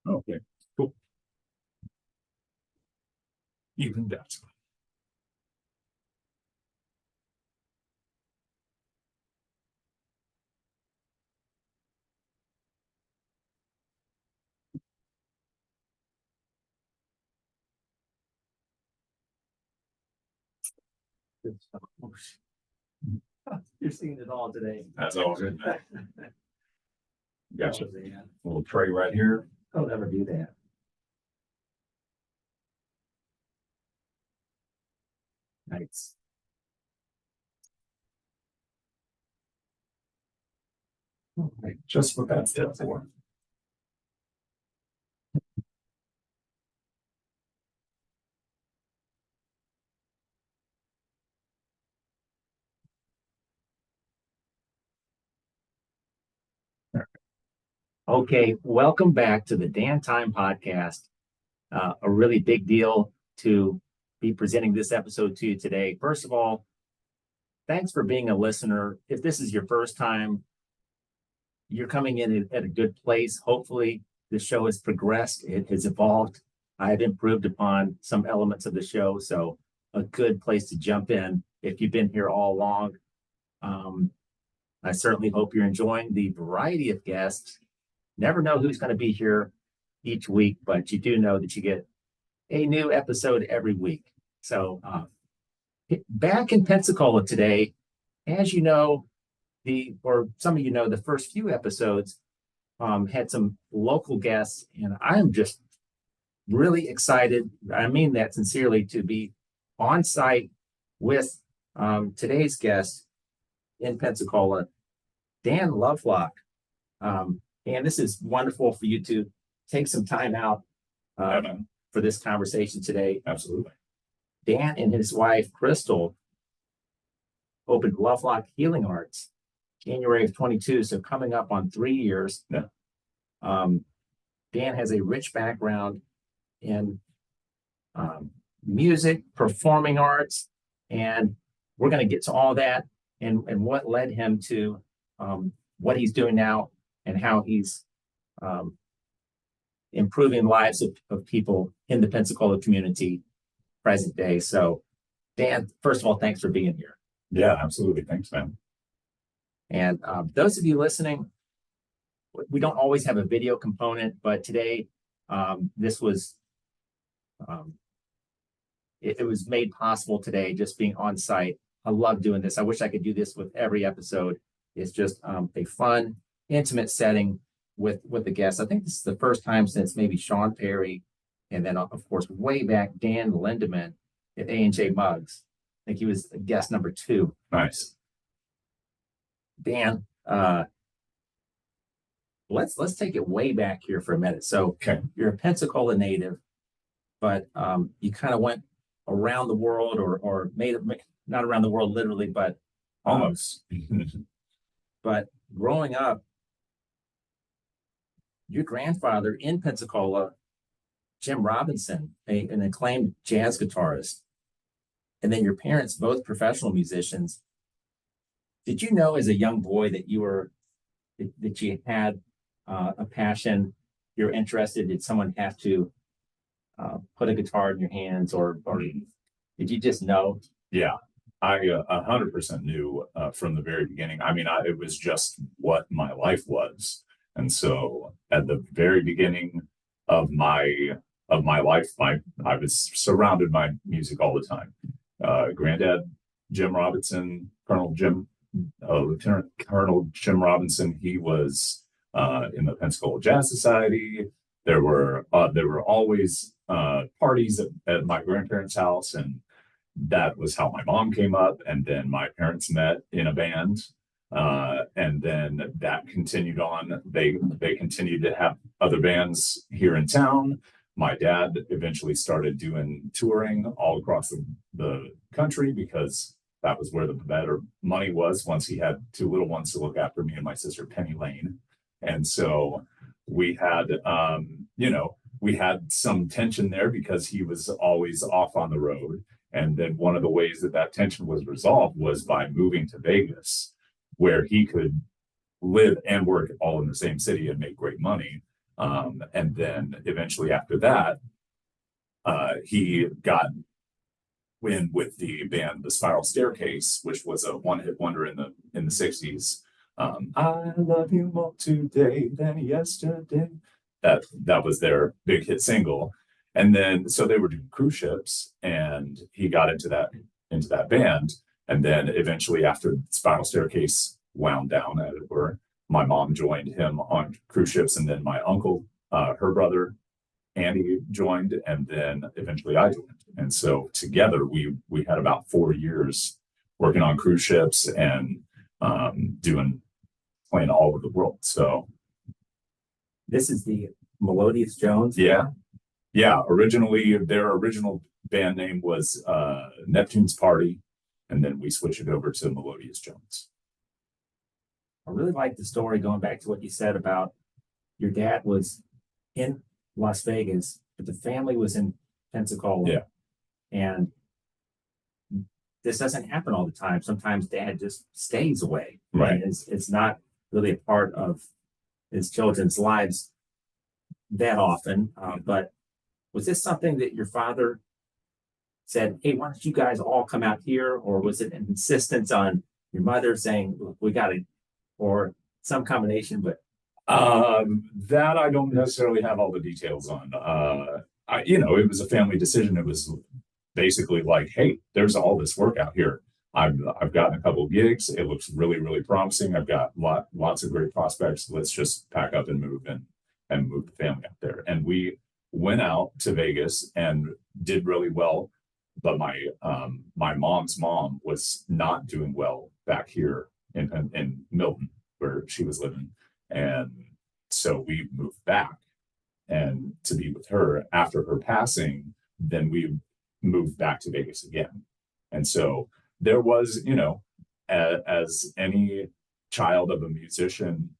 Okay, cool. Even better. Good stuff. You're seeing it all today. That's all good. Gotcha. Oh, man. Little tray right here. I'll never do that. Nice. Okay, just what that's there for. Okay, welcome back to the Dan Time Podcast. A really big deal to be presenting this episode to you today. First of all, thanks for being a listener. If this is your first time, you're coming in at a good place. Hopefully, the show has progressed, it has evolved. I've improved upon some elements of the show, so a good place to jump in if you've been here all along. I certainly hope you're enjoying the variety of guests. Never know who's going to be here each week, but you do know that you get a new episode every week. So back in Pensacola today, as you know, or some of you know, the first few episodes had some local guests, and I'm just really excited. I mean that sincerely, to be on site with today's guest in Pensacola, Dan Lovelock. And this is wonderful for you to take some time out for this conversation today. Absolutely. Dan and his wife, Crystal, opened Lovelock Healing Arts January of 22, so coming up on 3 years. Yeah. Dan has a rich background in music, performing arts, and we're going to get to all that and what led him to what he's doing now and how he's improving lives of people in the Pensacola community present day. So, Dan, first of all, thanks for being here. Yeah, absolutely. Thanks, man. And those of you listening, we don't always have a video component, but today this was it was made possible today, just being on site. I love doing this. I wish I could do this with every episode. It's just a fun, intimate setting with the guests. I think this is the first time since maybe Sean Perry, and then of course way back Dan Lindemann at A&J Muggs. I think he was guest number 2. Nice. Dan, let's take it way back here for a minute. So Okay. You're a Pensacola native, but you kind of went around the world, or made it, not around the world literally, but Almost. but growing up, your grandfather in Pensacola, Jim Robinson, an acclaimed jazz guitarist, and then your parents, both professional musicians. Did you know as a young boy that you had a passion? You're interested? Did someone have to put a guitar in your hands, or did you just know? Yeah, I 100% knew from the very beginning. I mean, it was just what my life was. And so at the very beginning of my life, I was surrounded by music all the time. Granddad, Jim Robinson, Lieutenant Colonel Jim Robinson, he was in the Pensacola Jazz Society. There were always parties at my grandparents' house, and that was how my mom came up. And then my parents met in a band, and then that continued on. They continued to have other bands here in town. My dad eventually started doing touring all across the country because that was where the better money was once he had 2 little ones to look after, me and my sister Penny Lane. And so we had, we had some tension there because he was always off on the road. And then one of the ways that tension was resolved was by moving to Vegas, where he could live and work all in the same city and make great money. And then eventually after that, he got in with the band The Spiral Staircase, which was a one-hit wonder in the 60s. I love you more today than yesterday. That was their big hit single. And then so they were doing cruise ships, and he got into that band. And then eventually, after Spiral Staircase wound down, as it were, my mom joined him on cruise ships, and then my uncle, her brother, Andy joined, and then eventually I joined. And so together we had about 4 years working on cruise ships and playing all over the world. So This is the Melodious Jones. yeah. Originally, their original band name was Neptune's Party, and then we switched it over to Melodious Jones. I really like the story, going back to what you said about your dad was in Las Vegas, but the family was in Pensacola. Yeah. And this doesn't happen all the time. Sometimes dad just stays away. Right. And it's not really a part of his children's lives that often. But was this something that your father said, hey, why don't you guys all come out here? Or was it an insistence on your mother saying, look, we got to, or some combination? But that I don't necessarily have all the details on. It was a family decision. It was basically like, hey, there's all this work out here. I've gotten a couple of gigs. It looks really, really promising. I've got lots of great prospects. Let's just pack up and move the family out there. And we went out to Vegas and did really well. But my mom's mom was not doing well back here in Milton, where she was living. And so we moved back and to be with her. After her passing, then we moved back to Vegas again. And so there was, as any child of a musician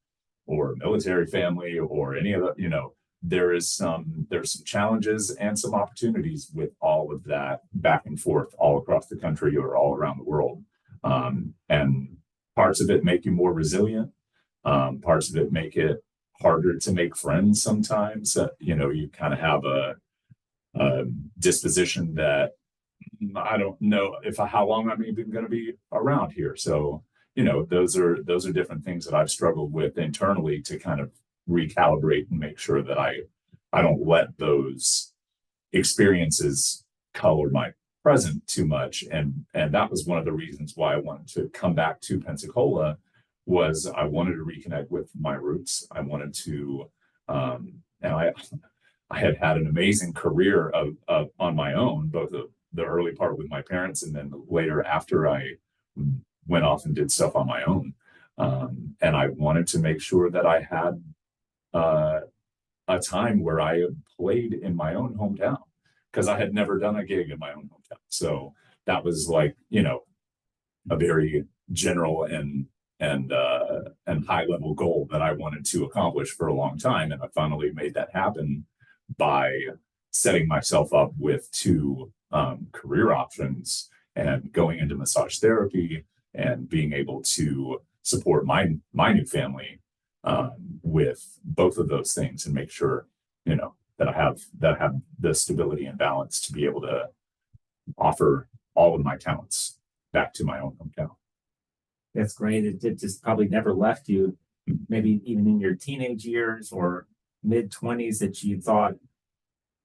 or military family or any of the, there's some challenges and some opportunities with all of that back and forth all across the country or all around the world. And parts of it make you more resilient. Parts of it make it harder to make friends sometimes. You kind of have a disposition that I don't know how long I'm even going to be around here. So, those are different things that I've struggled with internally to kind of recalibrate and make sure that I don't let those experiences color my present too much. And that was one of the reasons why I wanted to come back to Pensacola, was I wanted to reconnect with my roots. I wanted to, and I had an amazing career of on my own, both the early part with my parents, and then later after I went off and did stuff on my own. And I wanted to make sure that I had a time where I played in my own hometown, because I had never done a gig in my own hometown. So that was like, a very general and high level goal that I wanted to accomplish for a long time. And I finally made that happen by setting myself up with two career options and going into massage therapy and being able to support my new family with both of those things, and make sure that I have the stability and balance to be able to offer all of my talents back to my own hometown. that's great. It just probably never left you, maybe even in your teenage years or mid-20s, that you thought,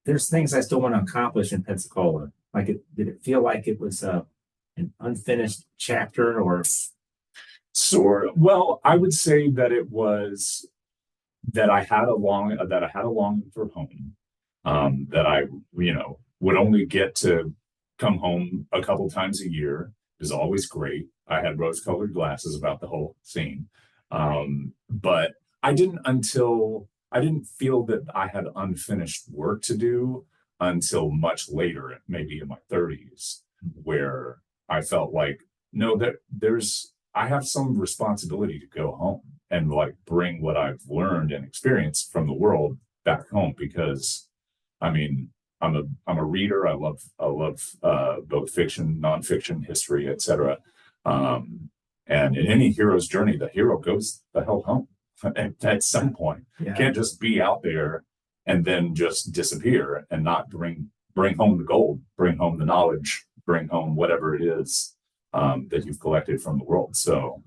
there's things I still want to accomplish in Pensacola. Did it feel like it was an unfinished chapter, or? Well, I would say that it was that I had a longing for home. That I, would only get to come home a couple times a year. It was always great. I had rose-colored glasses about the whole scene. But I didn't feel that I had unfinished work to do until much later, maybe in my 30s, where I felt like, no, I have some responsibility to go home and bring what I've learned and experienced from the world back home. Because I'm a reader. I love both fiction, nonfiction, history, etc. And in any hero's journey, the hero goes the hell home. at some point. Yeah. Can't just be out there and then just disappear and not bring home the gold, bring home the knowledge, bring home whatever it is that you've collected from the world. So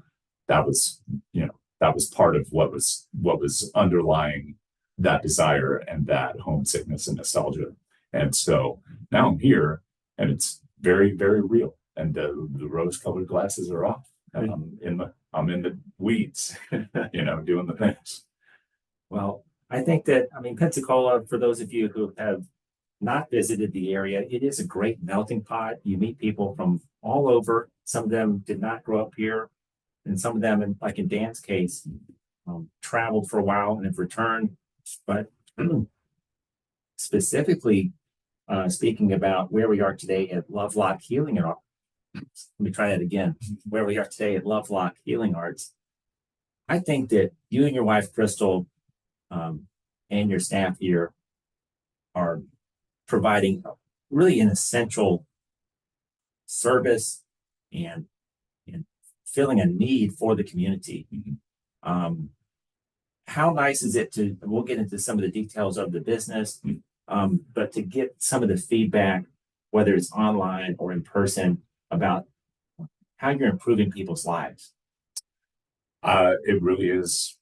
that was, that was part of what was underlying that desire and that homesickness and nostalgia. And so now I'm here, and it's very, very real. And the rose-colored glasses are off. And I'm in the weeds, doing the things. Well, I think that, Pensacola, for those of you who have not visited the area, it is a great melting pot. You meet people from all over. Some of them did not grow up here, and some of them, like in Dan's case, traveled for a while and have returned. But specifically, speaking about where we are today at Lovelock Healing Arts, let me try that again. Where we are today at Lovelock Healing Arts, I think that you and your wife, Crystal, and your staff here are providing really an essential service and filling a need for the community. How nice is it to, we'll get into some of the details of the business, but to get some of the feedback, whether it's online or in person, about how you're improving people's lives? It really is.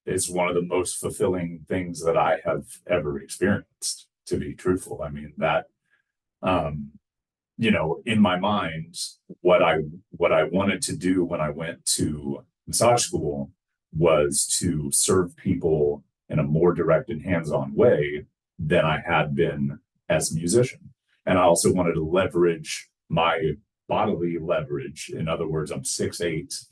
It's one of the most fulfilling things that I have ever experienced, to be truthful. I mean, that, in my mind, what I wanted to do when I went to massage school was to serve people in a more direct and hands-on way than I had been as a musician. And I also wanted to leverage my bodily leverage. In other words, I'm 6'8",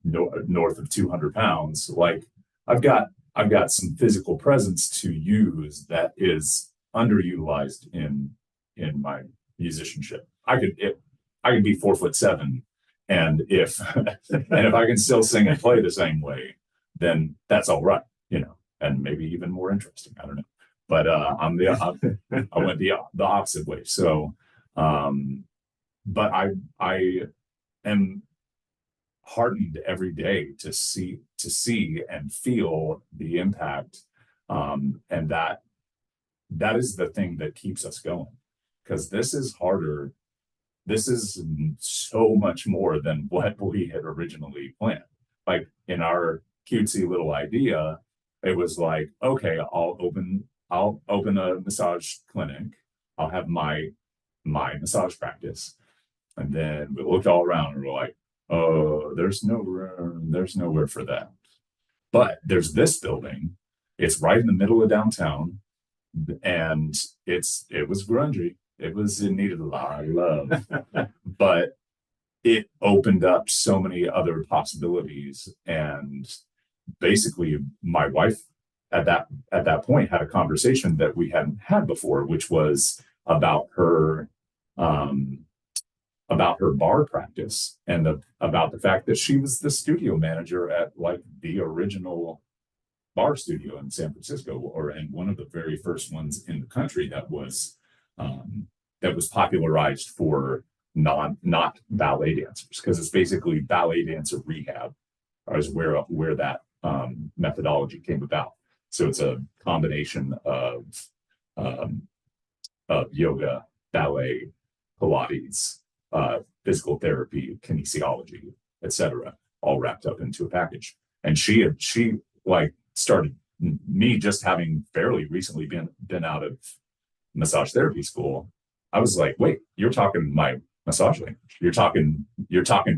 north of 200 pounds. Like I've got some physical presence to use that is underutilized in my musicianship. I could be 4'7", and if I can still sing and play the same way, then that's all right, and maybe even more interesting. I don't know, but I went the opposite way. So, but I am heartened every day to see and feel the impact, and that is the thing that keeps us going, because this is harder. This is so much more than what we had originally planned. Like in our cutesy little idea, it was like, okay, I'll open a massage clinic. I'll have my massage practice. And then we looked all around and we're like, oh, there's no room, there's nowhere for that. But there's this building. It's right in the middle of downtown, and it was grungy. It needed a lot of love, but it opened up so many other possibilities. And basically, my wife at that point had a conversation that we hadn't had before, which was about her bar practice, and about the fact that she was the studio manager at like the original bar studio in San Francisco, and one of the very first ones in the country that was popularized for not ballet dancers, because it's basically ballet dancer rehab is where that methodology came about. So it's a combination of yoga, ballet, Pilates, physical therapy, kinesiology, etc., all wrapped up into a package. And she like started me just having fairly recently been out of massage therapy school. I was like, wait, you're talking my massage language. You're talking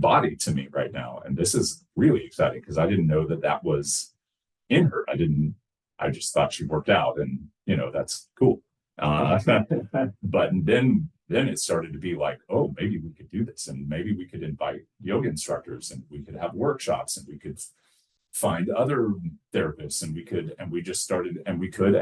body to me right now. And this is really exciting, because I didn't know that was in her. I just thought she worked out, and that's cool. But then it started to be like, oh, maybe we could do this, and maybe we could invite yoga instructors, and we could have workshops, and we could find other therapists, and we just started, and we could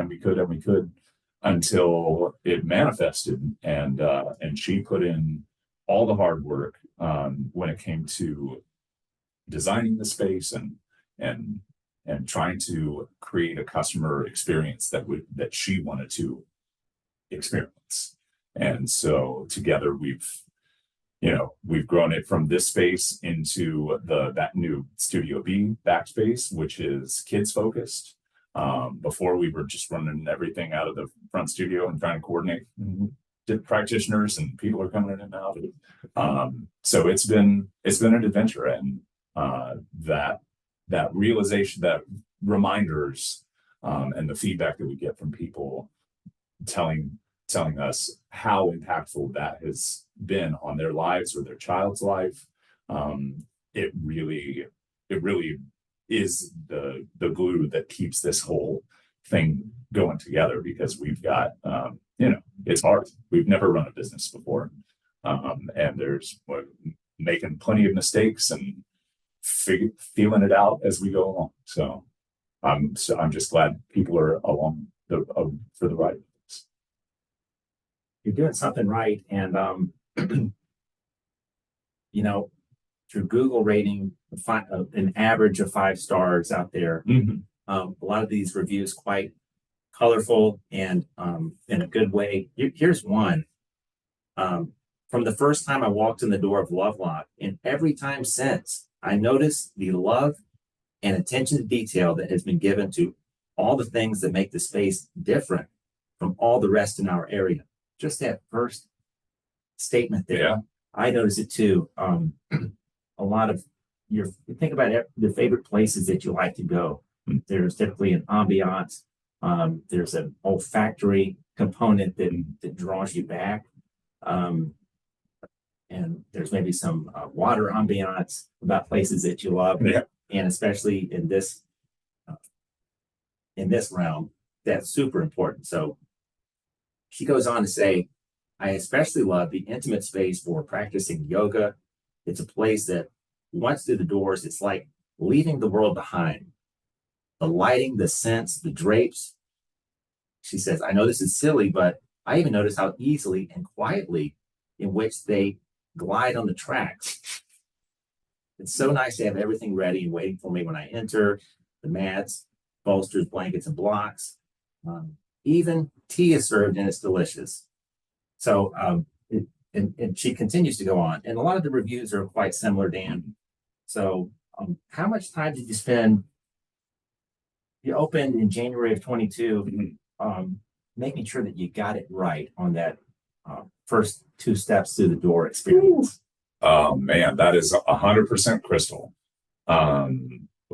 until it manifested. And she put in all the hard work when it came to designing the space and trying to create a customer experience that she wanted to experience. And so together we've we've grown it from this space into that new Studio B backspace, which is kids focused. Before we were just running everything out of the front studio and trying to coordinate practitioners, and people are coming in and out. So it's been an adventure, and that realization, that reminders, and the feedback that we get from people telling us how impactful that has been on their lives or their child's life. It really is the glue that keeps this whole thing going together, because we've got, it's hard. We've never run a business before. And we're making plenty of mistakes and feeling it out as we go along. So I'm just glad people are along for the ride. You're doing something right. And, through Google rating, an average of 5 stars out there. A lot of these reviews quite colorful and in a good way. Here's one. From the first time I walked in the door of Lovelock, and every time since, I noticed the love and attention to detail that has been given to all the things that make the space different from all the rest in our area. Just that first statement there. Yeah. I notice it too. A lot of you think about the favorite places that you like to go. There's typically an ambiance. There's an olfactory component that draws you back. And there's maybe some water ambiance about places that you love. Yeah. And especially in this realm, that's super important. So she goes on to say, I especially love the intimate space for practicing yoga. It's a place that once through the doors, it's like leaving the world behind. The lighting, the scents, the drapes. She says, I know this is silly, but I even notice how easily and quietly in which they glide on the tracks. It's so nice to have everything ready and waiting for me when I enter. The mats, bolsters, blankets, and blocks. Even tea is served and it's delicious. So, and she continues to go on. And a lot of the reviews are quite similar, Dan. So, how much time did you spend? You opened in January of 22, making sure that you got it right on that first 2 steps through the door experience. Oh man, that is 100% Crystal.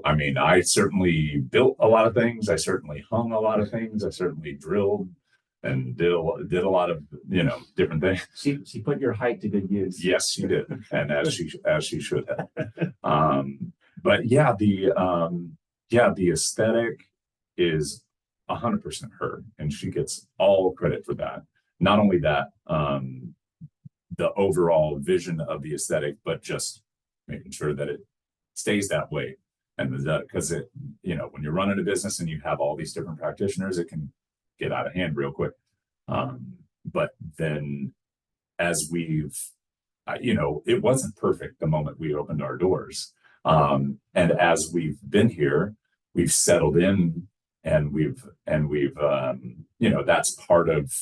I mean, I certainly built a lot of things. I certainly hung a lot of things. I certainly drilled and did a lot of different things. She put your height to good use. Yes, she did, and as she should have. But yeah, the aesthetic is 100% her, and she gets all credit for that. Not only that, the overall vision of the aesthetic, but just making sure that it stays that way. And because when you're running a business and you have all these different practitioners, it can get out of hand real quick. But then as it wasn't perfect the moment we opened our doors. And as we've been here, we've settled in, and we've that's part of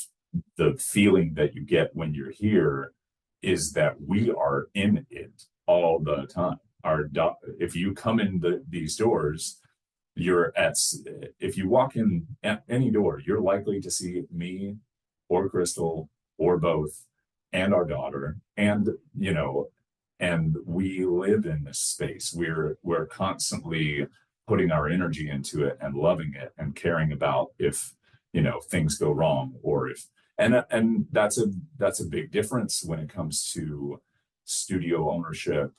the feeling that you get when you're here, is that we are in it all the time. If you come in these doors, if you walk in at any door, you're likely to see me or Crystal or both, and our daughter, and we live in this space. We're constantly putting our energy into it and loving it and caring about if things go wrong, or and that's a big difference when it comes to studio ownership,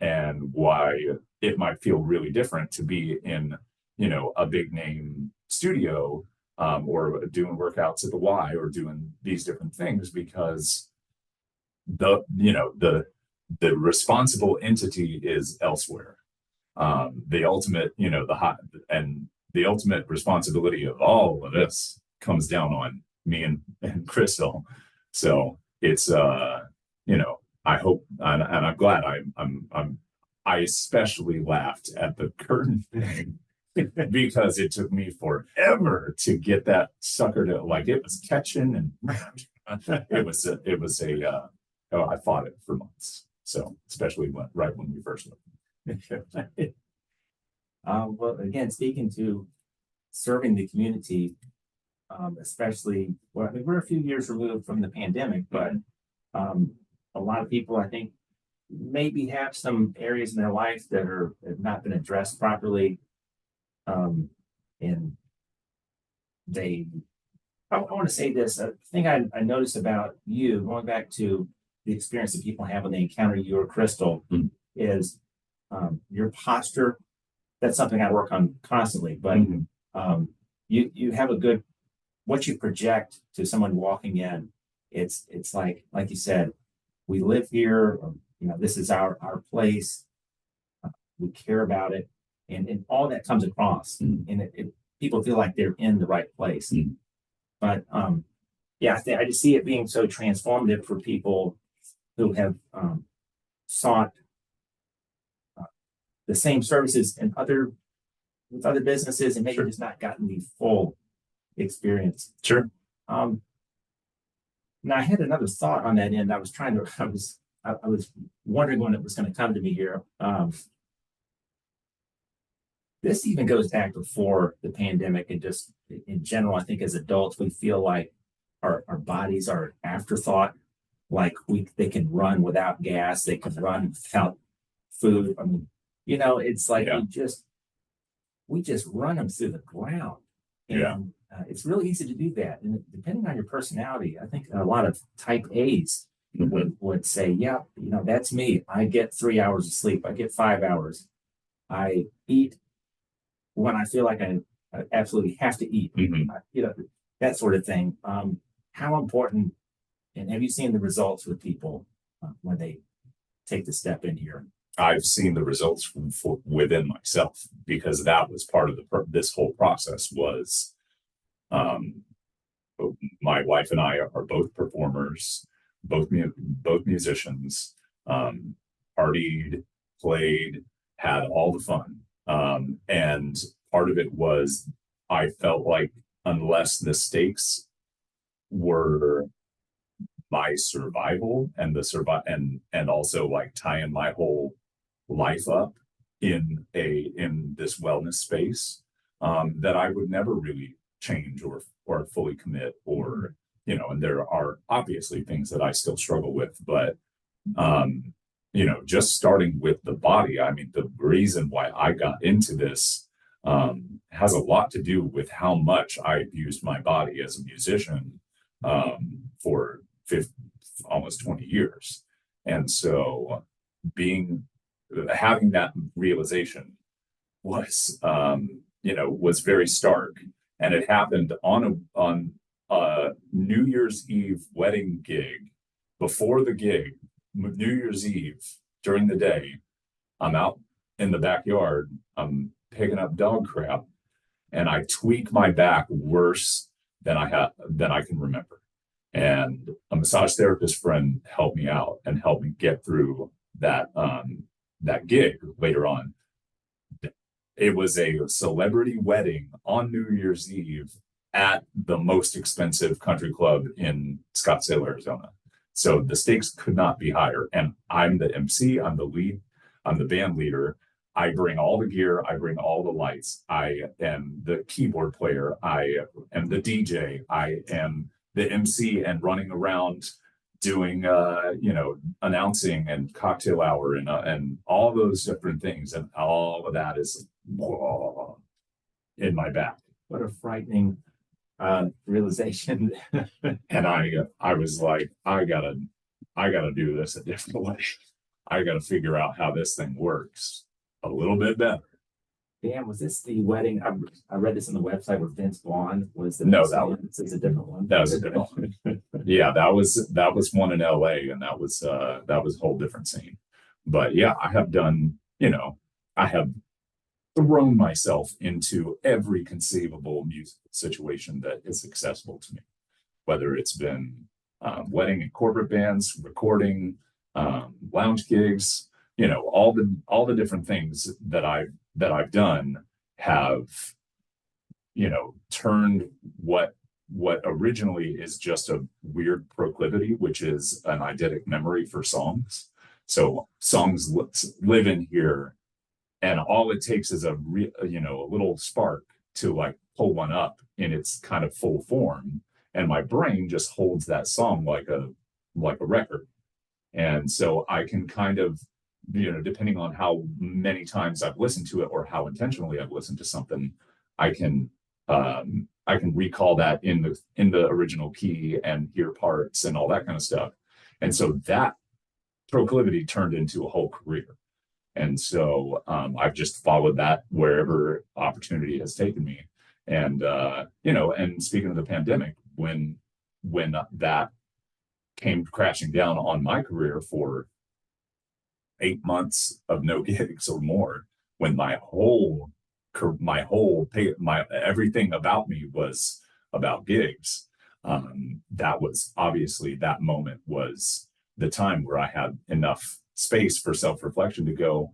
and why it might feel really different to be in a big name studio, or doing workouts at the Y, or doing these different things, because the responsible entity is elsewhere. The ultimate, the ultimate responsibility of all of this comes down on me and Crystal. So it's I hope, and I'm glad I especially laughed at the curtain thing because it took me forever to get that sucker to, like, it was catching, and it was a I fought it for months. So especially right when we first moved. Well, again, speaking to serving the community, especially, well, I mean, we're a few years removed from the pandemic, but um, a lot of people, I think, maybe have some areas in their life that have not been addressed properly. And they, I want to say this, a thing I noticed about you, going back to the experience that people have when they encounter you or Crystal, is your posture. That's something I work on constantly, but you have a good, what you project to someone walking in, it's like you said, we live here, this is our place, we care about it, and all that comes across, and people feel like they're in the right place. But yeah, I just see it being so transformative for people who have sought the same services and with other businesses, and maybe just not gotten the full experience. Sure. Now I had another thought on that end. I was wondering when it was going to come to me here. This even goes back before the pandemic, and just in general, I think as adults, we feel like our bodies are an afterthought. Like they can run without gas, they can run without food. I mean, it's like we just run them through the ground. And it's really easy to do that. And depending on your personality, I think a lot of type A's would say, yeah, that's me. I get 3 hours of sleep. I get 5 hours. I eat when I feel like I absolutely have to eat, that sort of thing. How important, and have you seen the results with people when they take the step in here? I've seen the results within myself, because that was part of this whole process was, my wife and I are both performers, both musicians, partied, played, had all the fun. And part of it was, I felt like unless the stakes were my survival and and also like tying my whole life up in this wellness space, that I would never really change or fully commit, or and there are obviously things that I still struggle with, but just starting with the body, I mean, the reason why I got into this has a lot to do with how much I abused my body as a musician for almost 20 years. And so having that realization was very stark, and it happened on a New Year's Eve wedding gig. Before the gig, New Year's Eve, during the day, I'm out in the backyard, I'm picking up dog crap, and I tweak my back worse than I can remember. And a massage therapist friend helped me out and helped me get through that gig later on. It was a celebrity wedding on New Year's Eve at the most expensive country club in Scottsdale, Arizona. So the stakes could not be higher. And I'm the MC, I'm the lead, I'm the band leader. I bring all the gear, I bring all the lights. I am the keyboard player, I am the DJ, I am the MC and running around doing announcing and cocktail hour and all those different things, and all of that is in my back. What a frightening realization. And I was like, I gotta do this a different way. I gotta figure out how this thing works a little bit better. Dan, was this the wedding? I read this on the website where Vince Vaughn was the No, this is a different one. That was a different one. Yeah, that was one in LA, and that was a whole different scene. But yeah, I have done, I have thrown myself into every conceivable music situation that is accessible to me, whether it's been wedding and corporate bands, recording, lounge gigs, all the different things that I've done have, turned what what originally is just a weird proclivity, which is an eidetic memory for songs. So songs live in here, and all it takes is a little spark to like pull one up in its kind of full form, and my brain just holds that song like a record. And so I can kind of, depending on how many times I've listened to it or how intentionally I've listened to something, I can I can recall that in the original key and hear parts and all that kind of stuff. And so that proclivity turned into a whole career. And so I've just followed that wherever opportunity has taken me. And and speaking of the pandemic, when that came crashing down on my career for 8 months of no gigs or more, when my everything about me was about gigs. That was obviously, that moment was the time where I had enough space for self-reflection to go,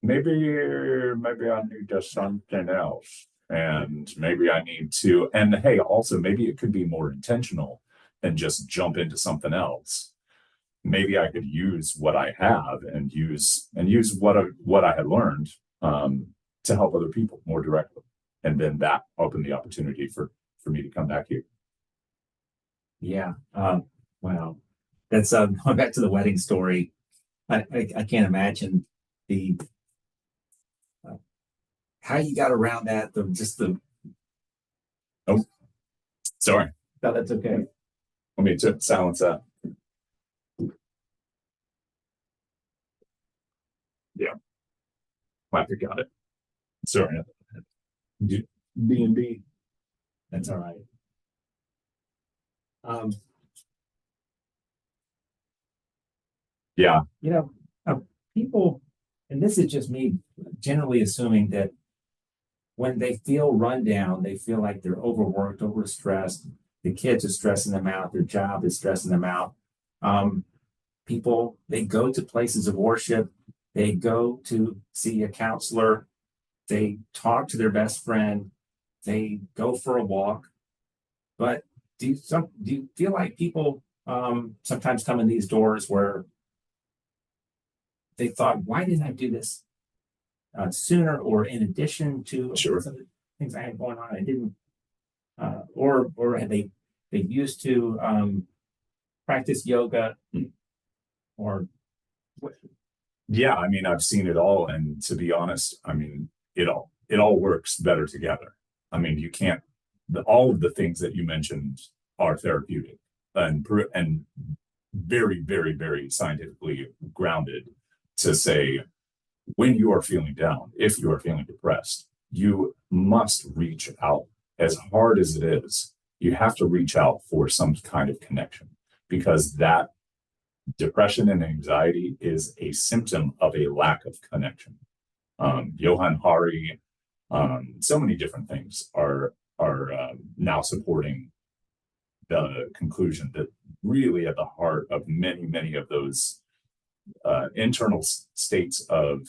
maybe I need just something else. And maybe I need to, and hey, also maybe it could be more intentional than just jump into something else. Maybe I could use what I have and use what I had learned to help other people more directly. And then that opened the opportunity for me to come back here. Yeah. Wow. That's going back to the wedding story. I can't imagine the how you got around that. Oh, sorry. No, that's okay. Let me silence that. Yeah, I got it. Sorry. B&B. That's all right. Yeah. People, and this is just me generally assuming that when they feel run down, they feel like they're overworked, overstressed, the kids are stressing them out, their job is stressing them out. People, they go to places of worship, they go to see a counselor, they talk to their best friend, they go for a walk. But do you feel like people sometimes come in these doors where they thought, why didn't I do this sooner, or in addition to Sure. some of the things I had going on, I didn't, or had they used to practice yoga, or Yeah, I mean, I've seen it all, and to be honest, I mean, it all works better together. I mean, you can't, all of the things that you mentioned are therapeutic and very, very, very scientifically grounded to say, when you are feeling down, if you are feeling depressed, you must reach out. As hard as it is, you have to reach out for some kind of connection, because that depression and anxiety is a symptom of a lack of connection. Johann Hari, so many different things are now supporting the conclusion that really at the heart of many of those internal states of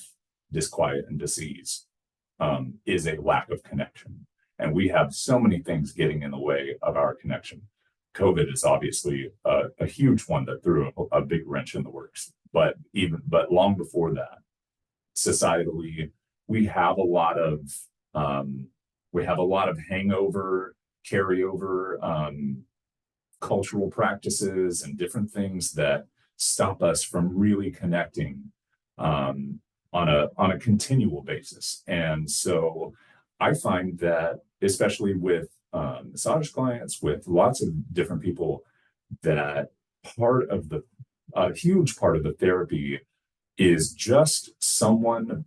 disquiet and disease is a lack of connection. And we have so many things getting in the way of our connection. COVID is obviously a huge one that threw a big wrench in the works. But long before that, societally, we have a lot of hangover, carryover, cultural practices and different things that stop us from really connecting on a continual basis. And so I find that, especially with massage clients, with lots of different people, that a huge part of the therapy is just someone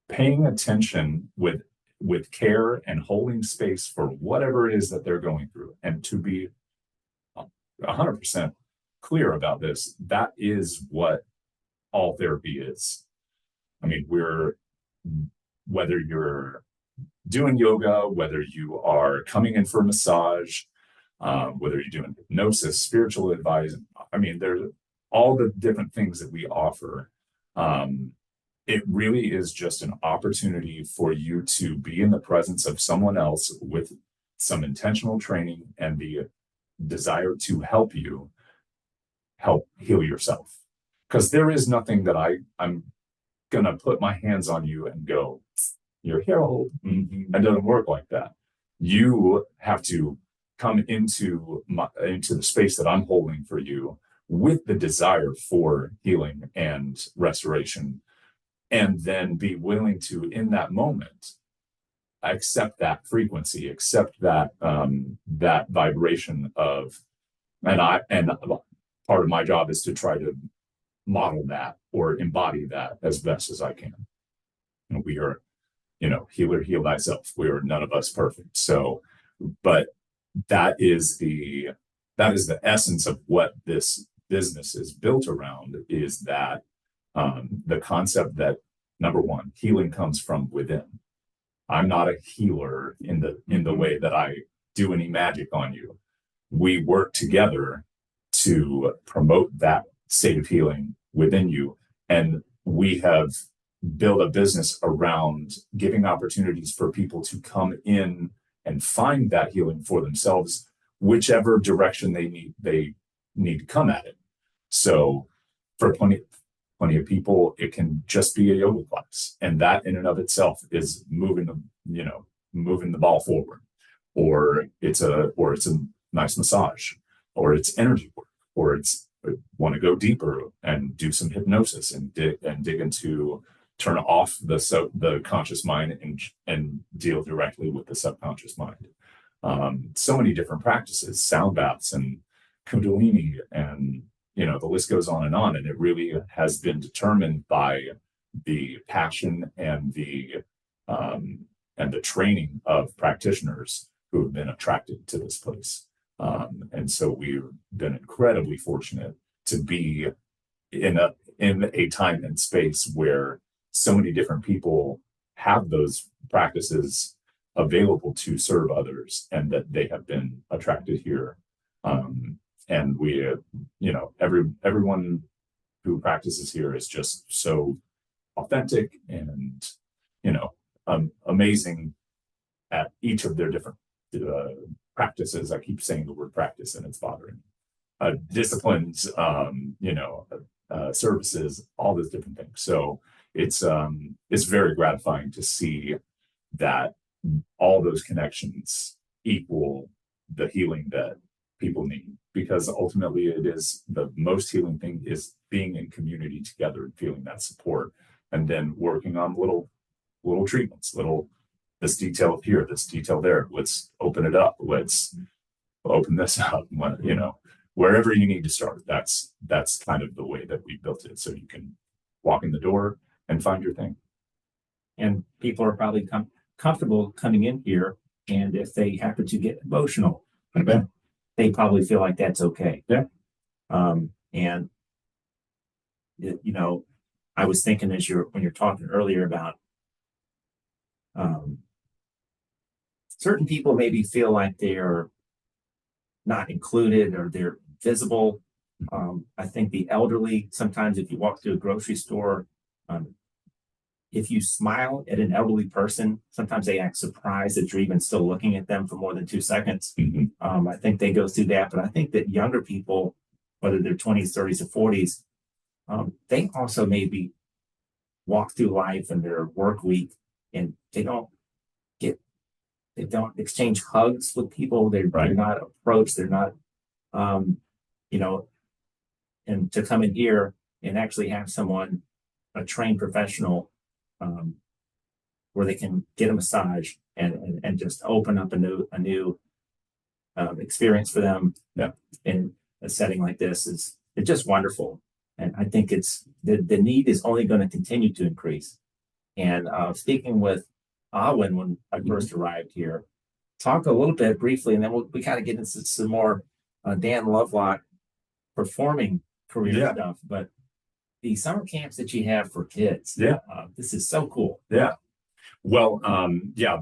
paying attention with care and holding space for whatever it is that they're going through. And to be 100% clear about this, that is what all therapy is. I mean, whether you're doing yoga, whether you are coming in for a massage, whether you're doing hypnosis, spiritual advice, I mean, there's all the different things that we offer. It really is just an opportunity for you to be in the presence of someone else with some intentional training and the desire to help you help heal yourself. Because there is nothing that I'm gonna put my hands on you and go, you're healed. It doesn't work like that. You have to come into the space that I'm holding for you with the desire for healing and restoration, and then be willing to, in that moment, accept that frequency, accept that that vibration of, and part of my job is to try to model that or embody that as best as I can. And we are, healer, heal thyself. We are none of us perfect. So, but that is the essence of what this business is built around, is that the concept that, number one, healing comes from within. I'm not a healer in the way that I do any magic on you. We work together to promote that state of healing within you. And we have built a business around giving opportunities for people to come in and find that healing for themselves, whichever direction they need to come at it. So for plenty of people, it can just be a yoga class, and that in and of itself is moving the ball forward. Or it's a nice massage, or it's energy work, or it's want to go deeper and do some hypnosis and dig into, turn off the conscious mind and deal directly with the subconscious mind. So many different practices, sound baths and kundalini, and the list goes on, and it really has been determined by the passion and the training of practitioners who have been attracted to this place. And so we've been incredibly fortunate to be in a time and space where so many different people have those practices available to serve others, and that they have been attracted here. And we, everyone who practices here is just so authentic and, amazing at each of their different practices. I keep saying the word practice and it's bothering me. Disciplines, services, all those different things. So it's very gratifying to see that all those connections equal the healing that people need, because ultimately it is the most healing thing, is being in community together and feeling that support, and then working on little treatments, this detail here, this detail there, let's open it up, let's open this up, wherever you need to start. That's kind of the way that we built it, so you can walk in the door and find your thing. And people are probably comfortable coming in here, and if they happen to get emotional, they probably feel like that's okay. Yeah. And I was thinking when you're talking earlier about certain people maybe feel like they're not included or they're visible. I think the elderly, sometimes if you walk through a grocery store, if you smile at an elderly person, sometimes they act surprised that you're even still looking at them for more than 2 seconds. I think they go through that, but I think that younger people, whether they're 20s, 30s, or 40s, they also maybe walk through life and their work week, and they don't exchange hugs with people. They're not approached. They're not, and to come in here and actually have someone, a trained professional, where they can get a massage and just open up a new experience for them. Yeah. In a setting like this it's just wonderful. And I think it's the need is only going to continue to increase. And speaking with Awen when I first arrived here, talk a little bit briefly, and then we kind of get into some more Dan Lovelock performing career stuff. But the summer camps that you have for kids, this is so cool. Yeah. Well,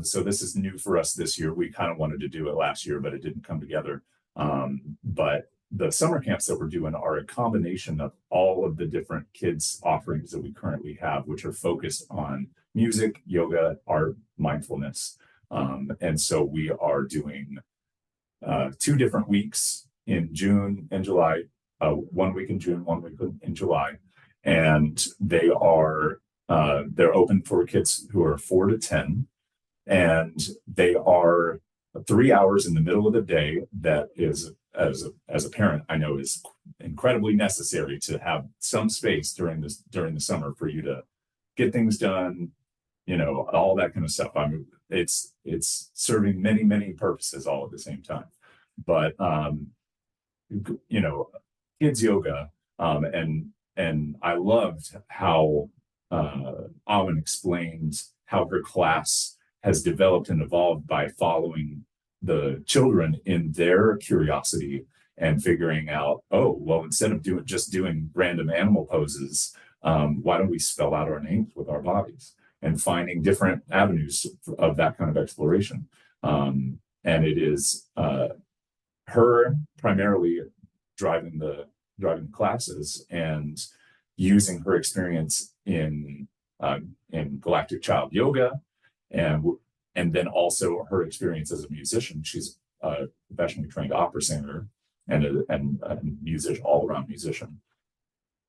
so this is new for us this year. We kind of wanted to do it last year, but it didn't come together. But the summer camps that we're doing are a combination of all of the different kids offerings that we currently have, which are focused on music, yoga, art, mindfulness. And so we are doing 2 different weeks in June and July, 1 week in June, 1 week in July, and they're open for kids who are 4 to 10, and they are 3 hours in the middle of the day. That is, as a parent, I know is incredibly necessary to have some space during the summer for you to get things done, all that kind of stuff. I mean, it's serving many purposes all at the same time. But you know, kids yoga, and I loved how Alan explained how her class has developed and evolved by following the children in their curiosity and figuring out, oh, well, instead of doing random animal poses, why don't we spell out our names with our bodies, and finding different avenues of that kind of exploration. And it is her primarily driving the classes and using her experience in Galactic Child Yoga, and then also her experience as a musician. She's a professionally trained opera singer and a musician, all around musician.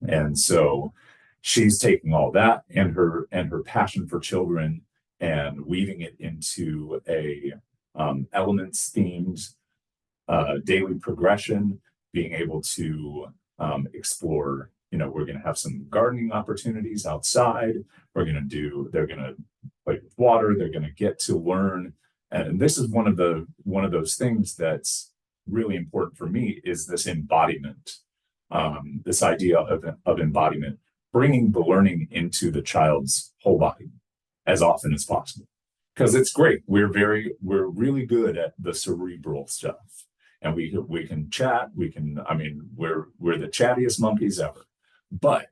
And so she's taking all that and her passion for children and weaving it into a elements themed daily progression, being able to explore. We're going to have some gardening opportunities outside. They're going to play with water. They're going to get to learn. And this is one of those things that's really important for me, is this embodiment, this idea of embodiment, bringing the learning into the child's whole body as often as possible. Because it's great. We're really good at the cerebral stuff. And we can chat. We're the chattiest monkeys ever. But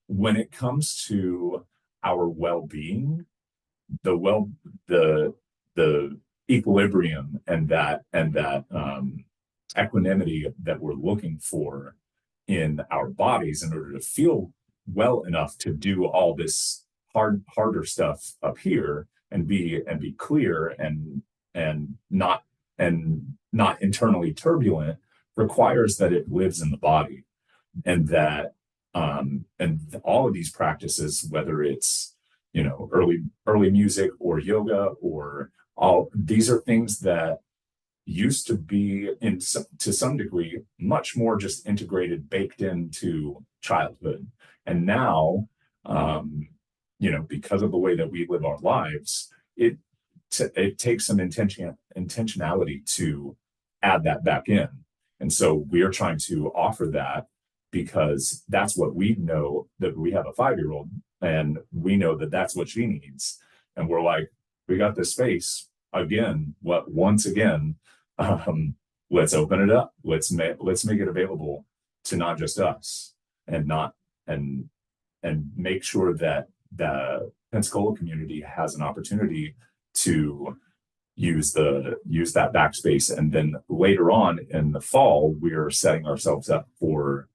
when it comes to our well-being, the equilibrium and that equanimity that we're looking for in our bodies in order to feel well enough to do all this harder stuff up here and be clear and not internally turbulent, requires that it lives in the body. And that and all of these practices, whether it's early music or yoga, or all these, are things that used to be to some degree much more just integrated, baked into childhood. And now, because of the way that we live our lives, it takes some intentionality to add that back in. And so we are trying to offer that, because that's what we know, that we have a 5-year-old and we know that that's what she needs. And we're like, we got this space again. Once again, let's open it up. Let's make it available to not just us, and make sure that the Pensacola community has an opportunity to use that backspace. And then later on in the fall, we're setting ourselves up for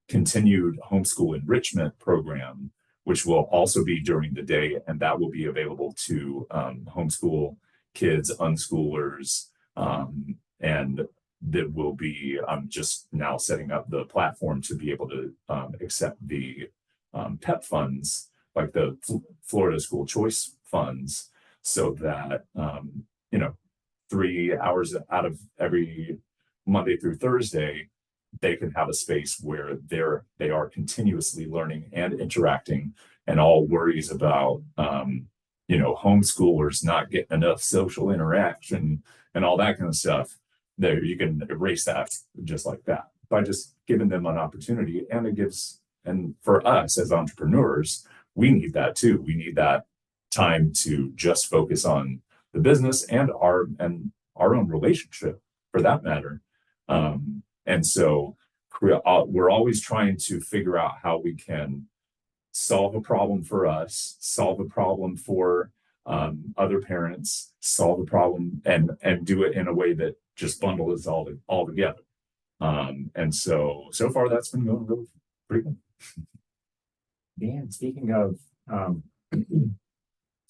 continued homeschool enrichment program, which will also be during the day, and that will be available to homeschool kids, unschoolers, and that will be, I'm just now setting up the platform to be able to accept the PEP funds, like the Florida School Choice funds, so that 3 hours out of every Monday through Thursday, they can have a space where they are continuously learning and interacting, and all worries about homeschoolers not getting enough social interaction and all that kind of stuff, there you can erase that just like that by just giving them an opportunity. And for us as entrepreneurs, we need that too. We need that time to just focus on the business and our own relationship, for that matter. And so we're always trying to figure out how we can solve a problem for us, solve a problem for other parents, solve a problem, and do it in a way that just bundles all together. And so far that's been going really pretty good. Dan, speaking of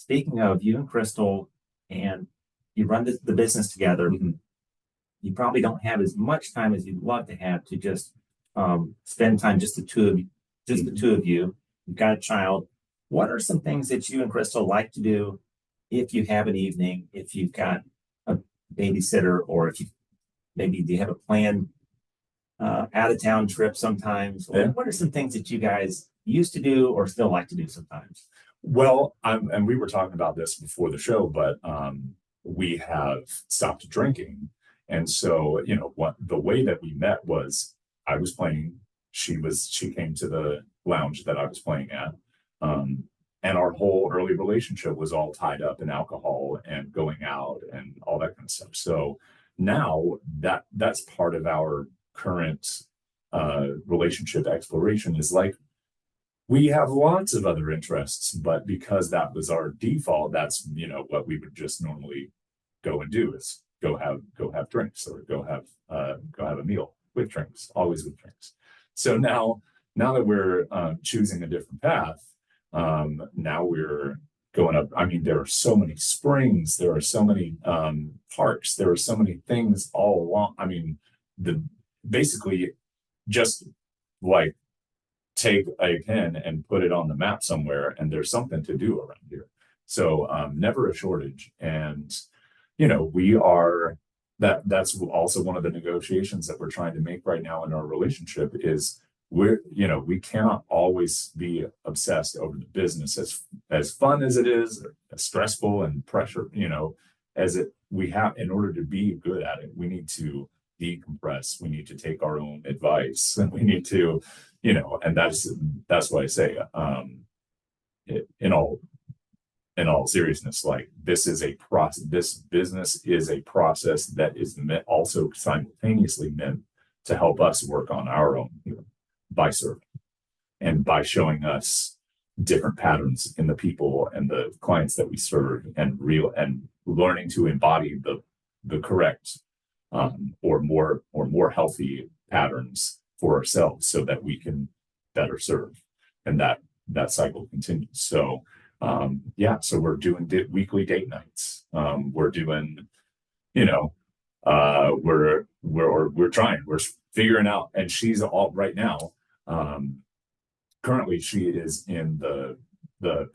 speaking of you and Crystal, and you run the business together, you probably don't have as much time as you'd love to have to just spend time just the two of you, the two of you. You've got a child. What are some things that you and Crystal like to do if you have an evening, if you've got a babysitter, or if you maybe do you have a planned out of town trip sometimes? Yeah. What are some things that you guys used to do or still like to do sometimes? Well, and we were talking about this before the show, but we have stopped drinking. And so, what the way that we met was I was playing, she came to the lounge that I was playing at. And our whole early relationship was all tied up in alcohol and going out and all that kind of stuff. So now that's part of our current relationship exploration is like we have lots of other interests, but because that was our default, that's what we would just normally go and do is go have drinks or go have a meal with drinks, always with drinks. So now that we're choosing a different path, now we're going up. I mean, there are so many springs, there are so many parks, there are so many things all along. I mean, basically just like take a pin and put it on the map somewhere, and there's something to do around here. So never a shortage. And we are that's also one of the negotiations that we're trying to make right now in our relationship is we cannot always be obsessed over the business as fun as it is, as stressful and pressure, as we have. In order to be good at it, we need to decompress, we need to take our own advice, and we need to and that's why I say in all seriousness, like this is a process. This business is a process that is also simultaneously meant to help us work on our own by serving and by showing us different patterns in the people and the clients that we serve, and learning to embody the correct or more healthy patterns for ourselves so that we can better serve, and that cycle continues. So so we're doing weekly date nights. We're doing we're figuring out, and she's all right now. Currently she is in the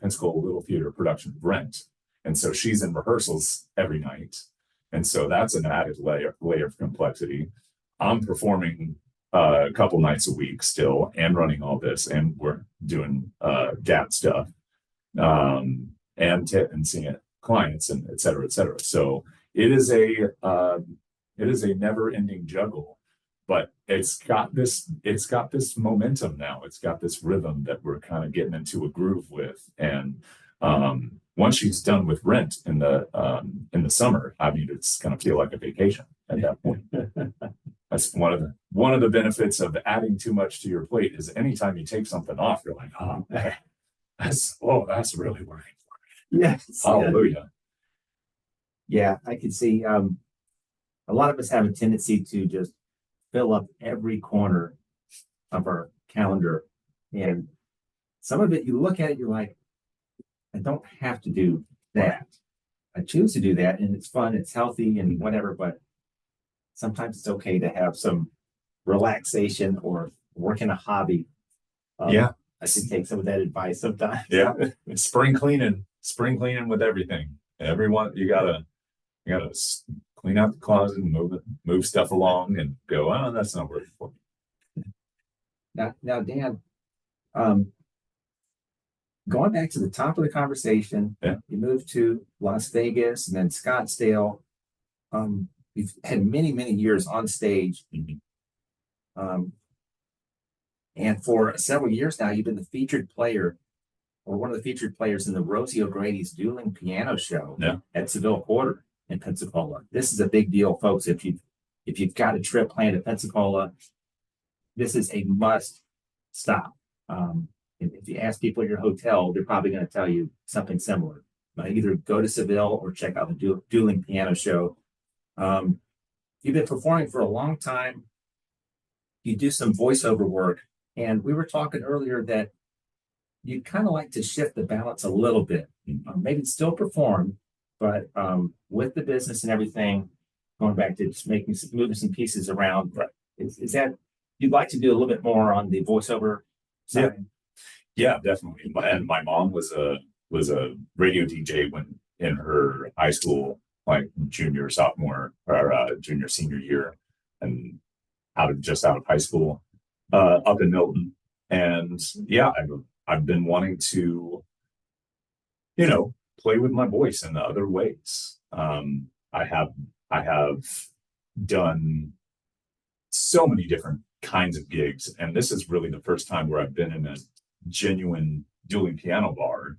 Pensacola Little Theater production of Rent, and so she's in rehearsals every night, and so that's an added layer of complexity. I'm performing a couple nights a week still and running all this, and we're doing GAT stuff and seeing clients and et cetera, et cetera. So it is a never-ending juggle, but it's got this momentum now. It's got this rhythm that we're kind of getting into a groove with. And once she's done with Rent in the summer, I mean, it's gonna feel like a vacation at that point. That's one of the benefits of adding too much to your plate is anytime you take something off, you're like, oh, that's really working. Yes. Hallelujah. Yeah, I can see a lot of us have a tendency to just fill up every corner of our calendar. And some of it, you look at it, you're like, I don't have to do that. I choose to do that, and it's fun, it's healthy, and whatever, but sometimes it's okay to have some relaxation or work in a hobby. I should take some of that advice sometimes. Yeah. Spring cleaning with everything. Everyone, you gotta clean out the closet and move stuff along and go, oh, that's not working for me. Now, Dan, going back to the top of the conversation, you moved to Las Vegas and then Scottsdale. You've had many, many years on stage. And for several years now, you've been the featured player or one of the featured players in the Rosie O'Grady's dueling piano show at Seville Quarter in Pensacola. This is a big deal, folks. If you've got a trip planned to Pensacola, this is a must stop. If you ask people at your hotel, they're probably going to tell you something similar. Either go to Seville or check out the dueling piano show. You've been performing for a long time. You do some voiceover work, and we were talking earlier that you kind of like to shift the balance a little bit. Maybe still perform, but with the business and everything, going back to just moving some pieces around. Right. Is that you'd like to do a little bit more on the voiceover side? Yeah, definitely. And my mom was a radio DJ when in her high school, like junior, sophomore, or junior, senior year, and out of high school, up in Milton. And yeah, I've been wanting to, play with my voice in other ways. I have done so many different kinds of gigs, and this is really the first time where I've been in a genuine dueling piano bar.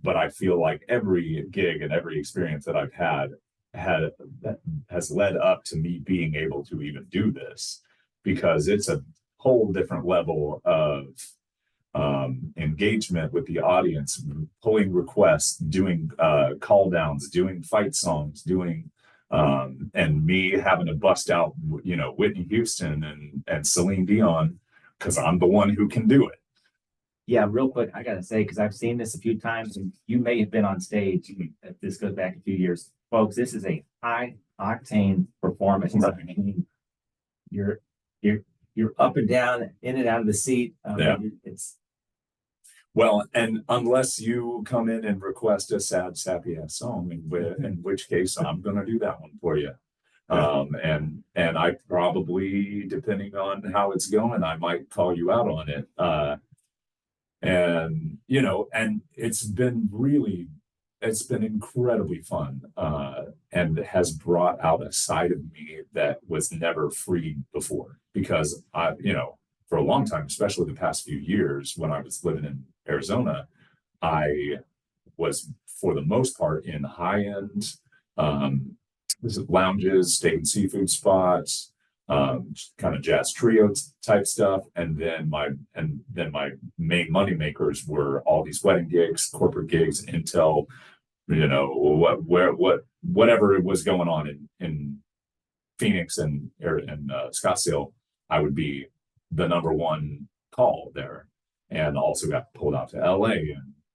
But I feel like every gig and every experience that I've had that has led up to me being able to even do this, because it's a whole different level of engagement with the audience, pulling requests, doing call downs, doing fight songs, doing and me having to bust out, Whitney Houston and Celine Dion, because I'm the one who can do it. Yeah, real quick, I gotta say, because I've seen this a few times, and you may have been on stage. If this goes back a few years, folks. This is a high octane performance. Right. I mean, you're you're you're up and down, in and out of the seat. Yeah. It's Well, and unless you come in and request a sad, sappy ass song, in which case I'm gonna do that one for you. And I probably, depending on how it's going, I might call you out on it. And it's been incredibly fun, and has brought out a side of me that was never free before, because for a long time, especially the past few years when I was living in Arizona, I was, for the most part, in high end lounges, steak and seafood spots, kind of jazz trio type stuff, and then my main money makers were all these wedding gigs, corporate gigs, Intel, whatever it was going on in Phoenix and Scottsdale. I would be the number one call there, and also got pulled out to LA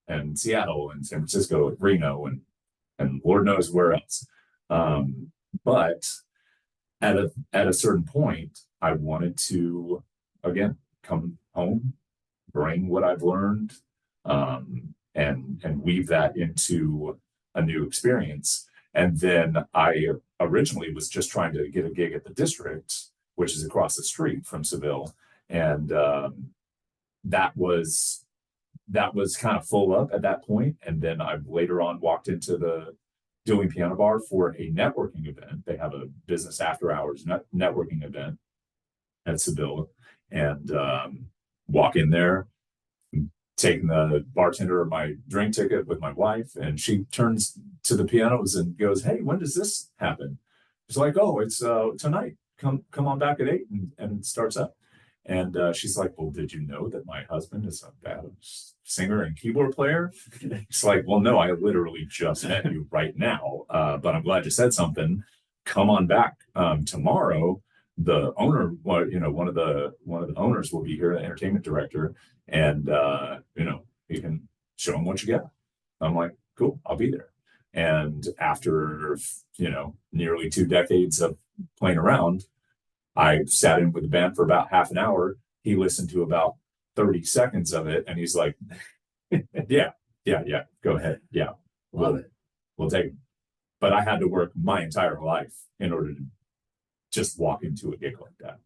and Seattle and San Francisco and Reno and Lord knows where else. But at a certain point, I wanted to again come home, bring what I've learned, and weave that into a new experience. And then I originally was just trying to get a gig at the district, which is across the street from Seville, and that was kind of full up at that point. And then I later on walked into the doing piano bar for a networking event. They have a business after hours networking event at Seville, and walk in there, taking the bartender my drink ticket with my wife, and she turns to the pianos and goes, "Hey, when does this happen?" It's like, "Oh, it's tonight. Come on back at 8," and it starts up. And she's like, "Well, did you know that my husband is a bad singer and keyboard player?" It's like, "Well, no, I literally just met you right now, but I'm glad you said something. Come on back tomorrow. The owner, one of the owners will be here, the entertainment director, and you can show him what you got." I'm like, "Cool, I'll be there." And after nearly 2 decades of playing around, I sat in with the band for about half an hour. He listened to about 30 seconds of it, and he's like, "Yeah, go ahead. Yeah, love it. we'll take it." But I had to work my entire life in order to just walk into a gig like that.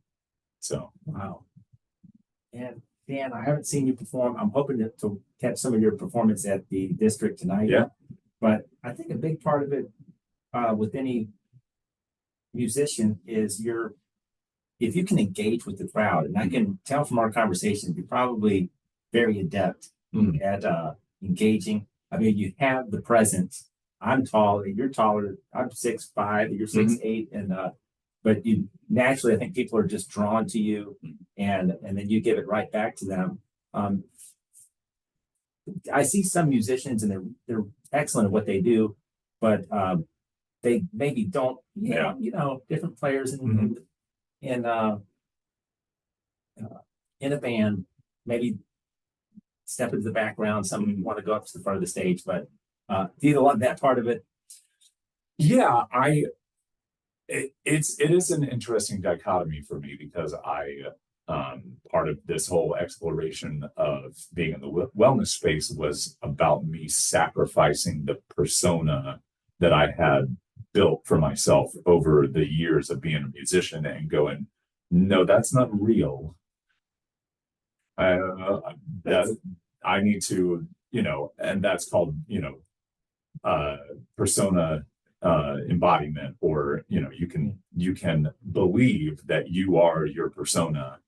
So, Wow. And Dan, I haven't seen you perform. I'm hoping to catch some of your performance at the district tonight. yeah, But I think a big part of it with any musician is if you can engage with the crowd, and I can tell from our conversation, you're probably very adept at engaging. I mean, you have the presence. I'm tall, you're taller. I'm 6'5", you're 6'8", and but you naturally, I think people are just drawn to you, and then you give it right back to them. I see some musicians, and they're excellent at what they do, but they maybe don't. Different players in a band maybe step into the background. Some want to go up to the front of the stage, but do you love that part of it? Yeah, it is an interesting dichotomy for me because part of this whole exploration of being in the wellness space was about me sacrificing the persona that I had built for myself over the years of being a musician and going, no, that's not real. That I need to, and that's called, persona embodiment, or you can believe that you are your persona.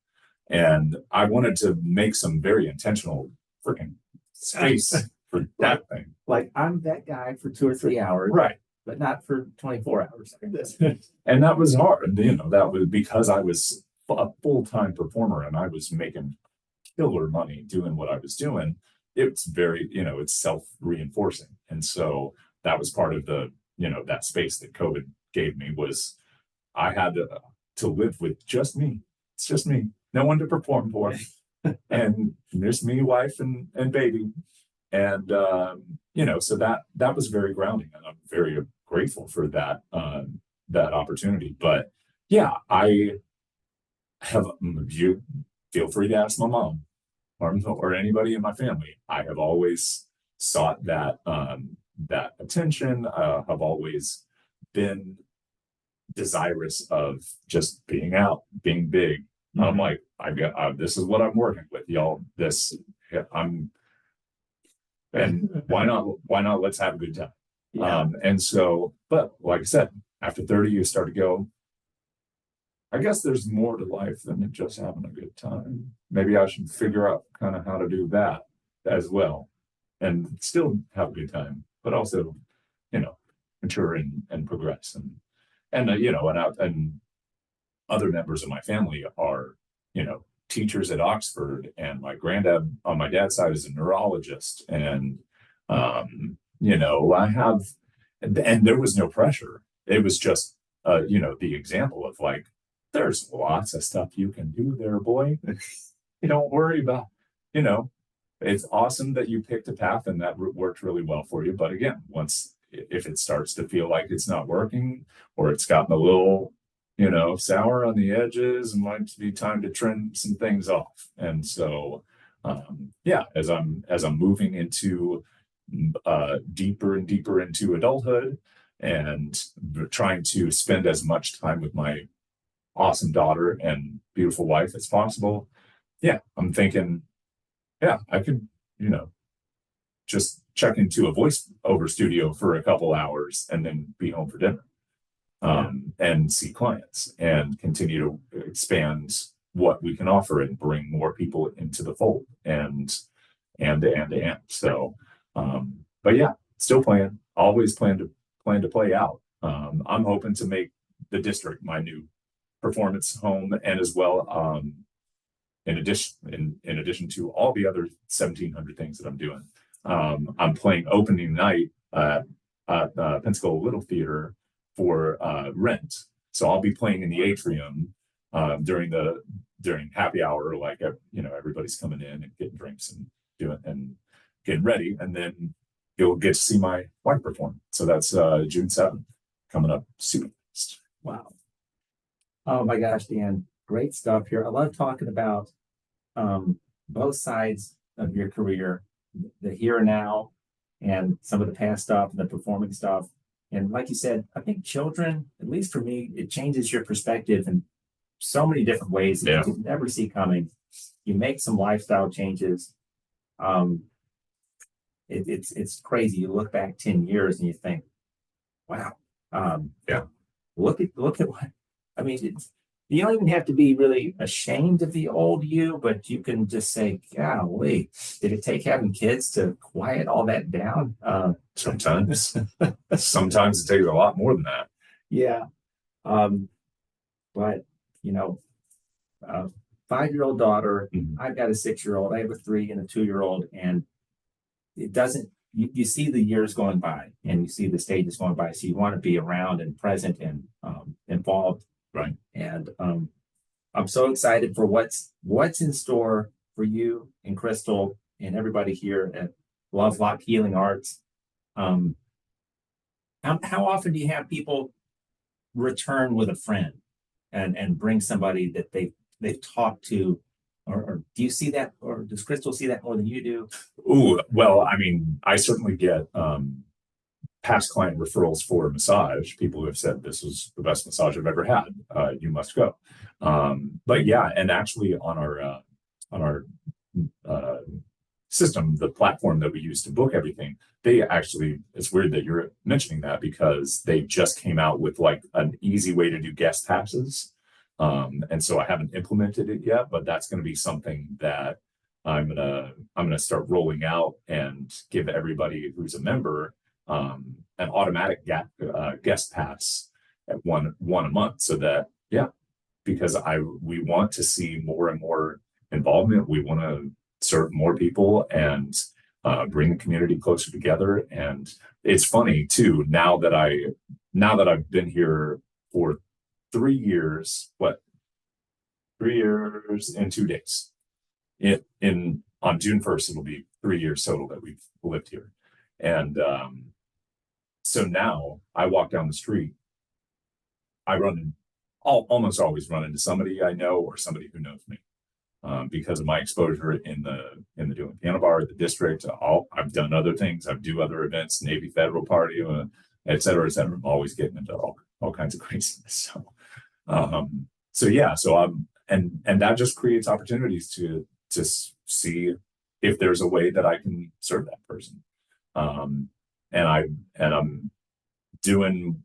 And I wanted to make some very intentional freaking space for that thing. Like, I'm that guy for 2 or 3 hours, Right. but not for 24 hours. And that was hard. That was because I was a full-time performer and I was making killer money doing what I was doing. It's very, it's self-reinforcing. And so that was part of the, that space that COVID gave me, was I had to live with just me. It's just me. No one to perform for. And there's me, wife, and baby. And so that was very grounding, and I'm very grateful for that that opportunity. But yeah, I have, you feel free to ask my mom or anybody in my family. I have always sought that that attention. I've always been desirous of just being out, being big. I'm like, I've got this is what I'm working with, y'all. And why not? Let's have a good time. Yeah. And so, but like I said, after 30, you start to go, I guess there's more to life than just having a good time. Maybe I should figure out kind of how to do that as well, and still have a good time, but also, mature and progress. And other members of my family are, teachers at Oxford, and my granddad on my dad's side is a neurologist. And, I have, and there was no pressure. It was just, the example of like, there's lots of stuff you can do there, boy. You don't worry about, it's awesome that you picked a path and that worked really well for you. But again, if it starts to feel like it's not working, or it's gotten a little, sour on the edges, and might be time to trim some things off. And so, as I'm moving into deeper and deeper into adulthood, and trying to spend as much time with my awesome daughter and beautiful wife as possible, I'm thinking, I could, just check into a voiceover studio for a couple hours and then be home for dinner. And see clients and continue to expand what we can offer and bring more people into the fold, and. So, but yeah, still always plan to play out. I'm hoping to make the district my new performance home, and as well, in addition to all the other 1,700 things that I'm doing, I'm playing opening night at Pensacola Little Theater for Rent. So I'll be playing in the atrium during happy hour, like everybody's coming in and getting drinks and getting ready, and then you'll get to see my wife perform. So that's June 7th, coming up soon. Wow. Oh my gosh, Dan, great stuff here. I love talking about both sides of your career, the here and now, and some of the past stuff and the performing stuff. And like you said, I think children, at least for me, it changes your perspective in so many different ways that you never see coming. You make some lifestyle changes. It's crazy. You look back 10 years and you think, wow. Look at what, I mean, you don't even have to be really ashamed of the old you, but you can just say, golly, did it take having kids to quiet all that down? Sometimes it takes a lot more than that. Yeah. But 5-year-old daughter, I've got a 6-year-old, I have a 3 and a 2-year-old, and it doesn't, you see the years going by and you see the stages going by. So you want to be around and present and involved. Right. And I'm so excited for what's in store for you and Crystal and everybody here at Lovelock Healing Arts. How often do you have people return with a friend and bring somebody that they've talked to, or do you see that, or does Crystal see that more than you do? Ooh, well, I mean, I certainly get past client referrals for massage. People who have said this was the best massage I've ever had. You must go. But yeah, and actually on our uh, system, the platform that we use to book everything, they actually, it's weird that you're mentioning that because they just came out with like an easy way to do guest passes. And so I haven't implemented it yet, but that's going to be something that I'm gonna start rolling out and give everybody who's a member an automatic guest pass at one a month, so that because we want to see more and more involvement. We want to serve more people and bring the community closer together. And it's funny too, now that I've been here for 3 years, 3 years and 2 days. On June 1st, it'll be 3 years total that we've lived here. And so now I walk down the street, I'll almost always run into somebody I know or somebody who knows me. Because of my exposure in the Doing Piano Bar, the district. I've done other things. I do other events, Navy Federal Party, et cetera, et cetera. I'm always getting into all kinds of craziness. So yeah, and that just creates opportunities to see if there's a way that I can serve that person. And I'm doing,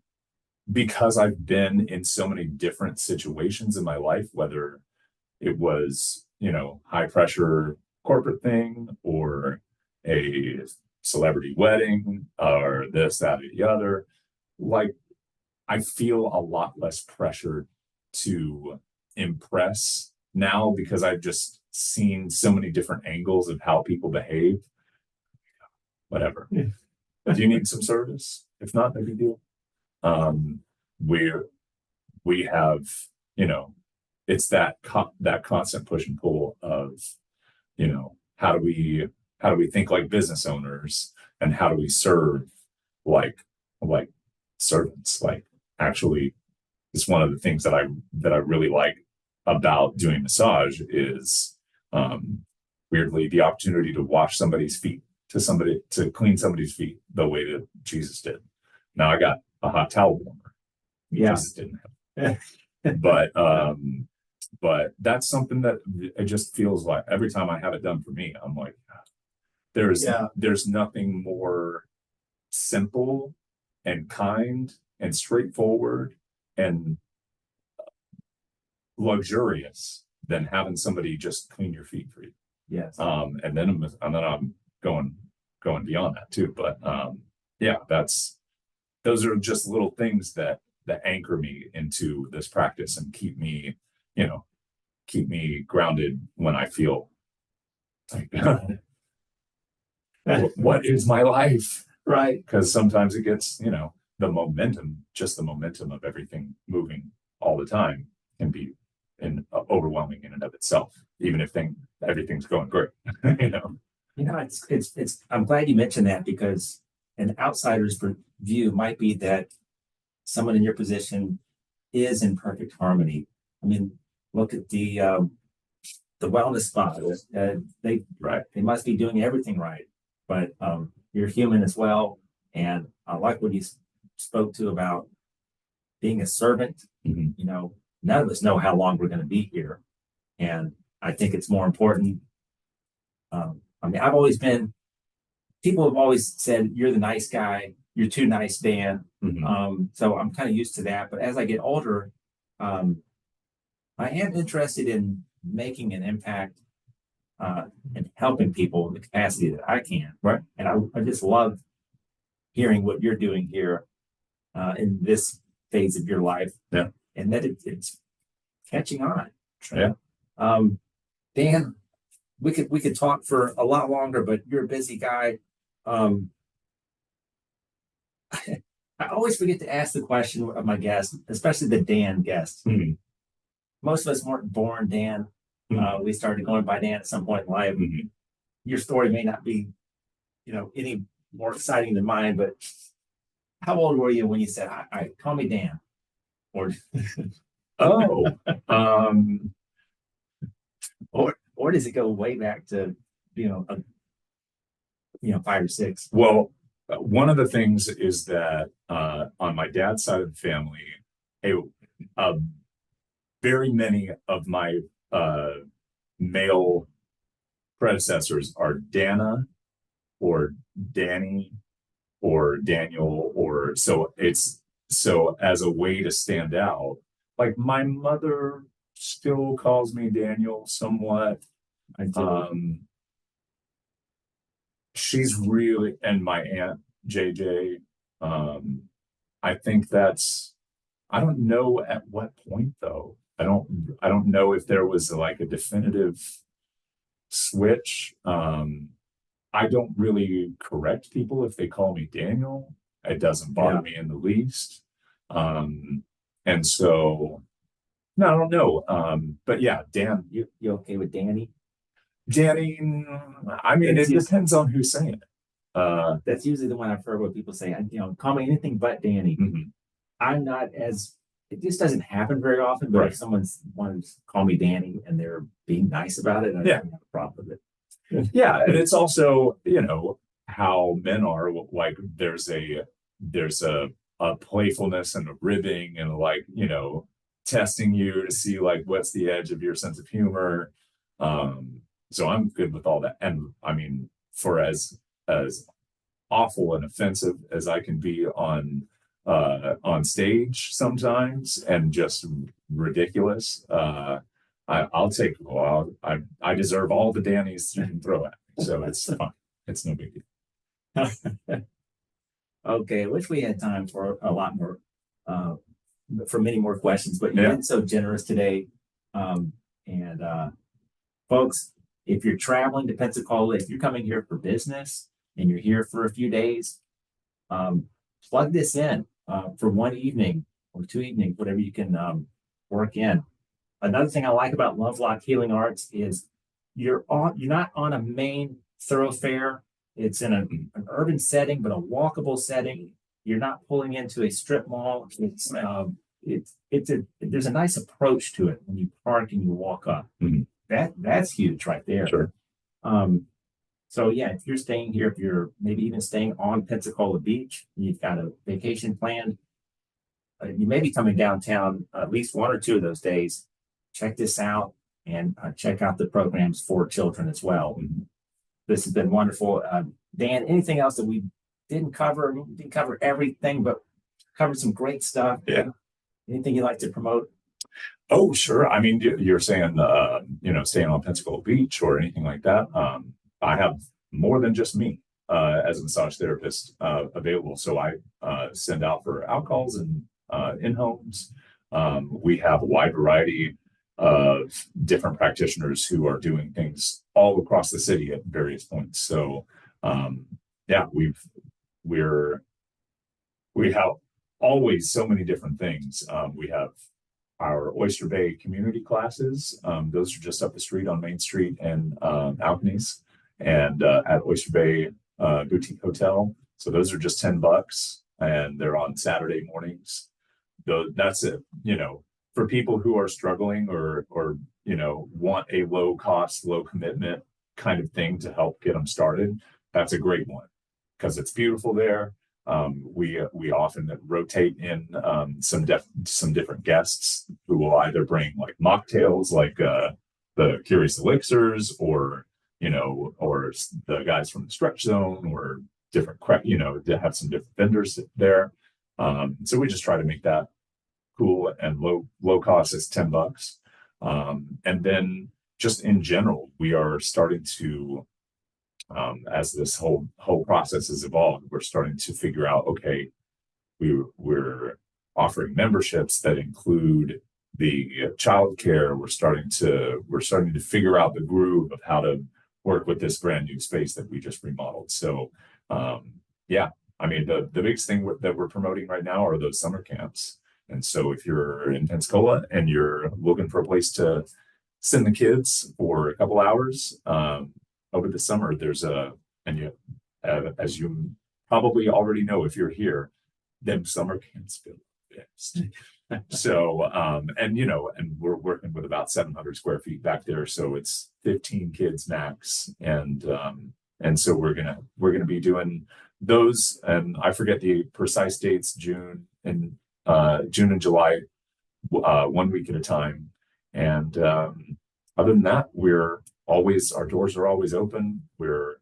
because I've been in so many different situations in my life, whether it was, high pressure corporate thing or a celebrity wedding or this, that, or the other, like I feel a lot less pressure to impress now because I've just seen so many different angles of how people behave. Whatever. Do you need some service? If not, no big deal. We have, it's that constant push and pull of, how do we think like business owners, and how do we serve like servants? Like, actually, it's one of the things that I really like about doing massage is weirdly the opportunity to wash somebody's feet, to clean somebody's feet the way that Jesus did. Now I got a hot towel warmer. Yeah. Jesus didn't have. But that's something that it just feels like every time I have it done for me, I'm like, there's nothing more simple and kind and straightforward and luxurious than having somebody just clean your feet for you. Yes. And then I'm going beyond that too. But those are just little things that anchor me into this practice and keep me grounded when I feel like what is my life? Right. Because sometimes it gets, the momentum of everything moving all the time can be overwhelming in and of itself, even if everything's going great. It's I'm glad you mentioned that, because an outsider's view might be that someone in your position is in perfect harmony. I mean, look at the wellness spa. They must be doing everything right, but you're human as well. And I like what you spoke to about being a servant. Mm-hmm. None of us know how long we're going to be here, and I think it's more important. People have always said, you're the nice guy, you're too nice, Dan. Mm-hmm. So I'm kind of used to that. But as I get older, I am interested in making an impact and helping people in the capacity that I can. Right. And I just love hearing what you're doing here in this phase of your life. Yeah. And that it's catching on. Yeah. Dan, we could talk for a lot longer, but you're a busy guy. I always forget to ask the question of my guests, especially the Dan guests. Mm-hmm. Most of us weren't born Dan. Mm-hmm. We started going by Dan at some point in life. Mm-hmm. your story may not be, any more exciting than mine, but how old were you when you said, "I call me Dan"? Or Oh, um, or does it go way back to, 5 or 6? well, one of the things is that on my dad's side of the family, a, uh, very many of my uh, male predecessors are Dana or Danny or Daniel, or so it's so as a way to stand out. Like my mother still calls me Daniel somewhat. Um, she's really, and my aunt JJ. Um, I think that's, I don't know at what point though. I don't know if there was like a definitive switch. I don't really correct people if they call me Daniel. It doesn't bother Yeah. me in the least. Um, and so no, I don't know. But yeah, You okay with Danny? Danny, I mean, It's it just depends on who's saying it. That's usually the one I've heard where people say, call me anything but Danny. Mhm, I'm not as It just doesn't happen very often, but if right. someone's wants to call me Danny and they're being nice about it, I Yeah. don't have a problem with it. Yeah, and it's also, how men are like there's a playfulness and a ribbing and like, testing you to see like what's the edge of your sense of humor. So I'm good with all that. And I mean, for as awful and offensive as I can be on stage sometimes and just ridiculous, I'll take, well, I deserve all the Dannies you can throw at me. So it's fine. It's no big deal. Okay, I wish we had time for a lot more, uh, for many more questions, but you've Yeah. been so generous today. And folks, if you're traveling to Pensacola, if you're coming here for business and you're here for a few days, plug this in for one evening or 2 evenings, whatever you can work in. Another thing I like about Lovelock Healing Arts is you're not on a main thoroughfare. It's in an urban setting, but a walkable setting. You're not pulling into a strip mall. There's a nice approach to it when you park and you walk up. Mhm. That's huge right there. Sure. So yeah, if you're staying here, if you're maybe even staying on Pensacola Beach, you've got a vacation planned, you may be coming downtown at least 1 or 2 of those days. Check this out and check out the programs for children as well. This has been wonderful. Dan, anything else that we didn't cover? We didn't cover everything, but covered some great stuff. Yeah. Anything you'd like to promote? Oh, sure. I mean, you're saying, staying on Pensacola Beach or anything like that. I have more than just me as a massage therapist available. So I send out for alcohols and in homes. We have a wide variety of different practitioners who are doing things all across the city at various points. So, yeah, we're we have always so many different things. We have our Oyster Bay community classes. Those are just up the street on Main Street and Alkneys, and at Oyster Bay Boutique Hotel. So those are just $10, and they're on Saturday mornings. Though that's it. For people who are struggling or want a low cost, low commitment kind of thing to help get them started, that's a great one because it's beautiful there. We often rotate in some different guests who will either bring like mocktails, like the Curious Elixirs, or the guys from the Stretch Zone, or different to have some different vendors there. So we just try to make that cool and low cost. Is $10, and then just in general, we are starting to as this whole process has evolved, we're starting to figure out, okay, we're offering memberships that include the childcare. We're starting to figure out the groove of how to work with this brand new space that we just remodeled. So yeah, I mean the biggest thing that we're promoting right now are those summer camps. And so if you're in Pensacola and you're looking for a place to send the kids for a couple hours, over the summer, there's and you, as you probably already know if you're here, them summer camps feel best. So, and and we're working with about 700 square feet back there, so it's 15 kids max, and so we're gonna be doing those, and I forget the precise dates, June and July, 1 week at a time, and other than that, our doors are always open. We're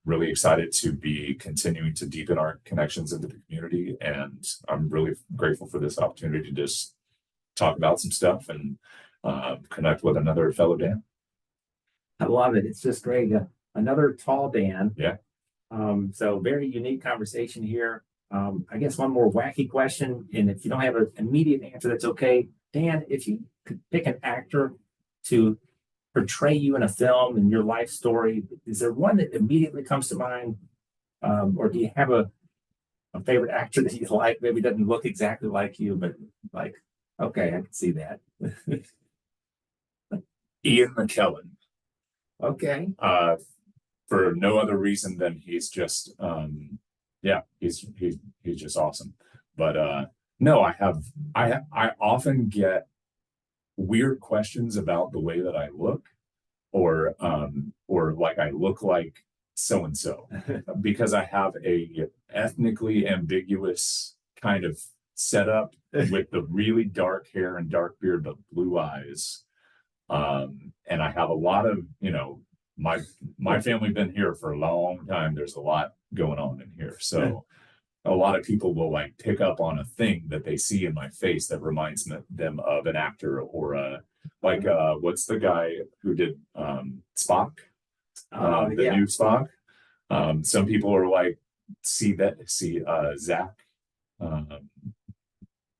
really excited to be continuing to deepen our connections into the community. And I'm really grateful for this opportunity to just talk about some stuff and connect with another fellow Dan. I love it. It's just great. Another tall Dan. Yeah. So very unique conversation here. I guess one more wacky question, and if you don't have an immediate answer, that's okay. Dan, if you could pick an actor to portray you in a film and your life story, is there one that immediately comes to mind? Or do you have a favorite actor that you like? Maybe doesn't look exactly like you, but like, okay, I can see that. Ian McKellen. Okay. For no other reason than he's just he's just awesome. But no, I often get weird questions about the way that I look, or like I look like so and so, because I have a ethnically ambiguous kind of setup with the really dark hair and dark beard but blue eyes. And I have a lot of, my family been here for a long time. There's a lot going on in here. So a lot of people will like pick up on a thing that they see in my face that reminds them of an actor, or what's the guy who did Spock, the new Spock. Some people are like, see Zach,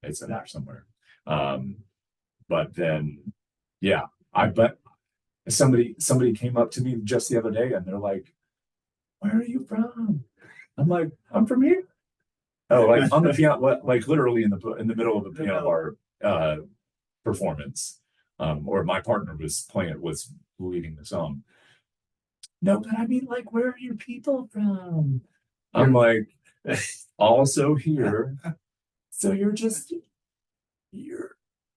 it's in there somewhere. But then but somebody came up to me just the other day and they're like, where are you from? I'm like, I'm from here. Oh, like on the piano, like literally in the middle of the piano bar performance, or my partner was leading the song. No, but I mean, like, where are your people from? I'm like, also here. So you're.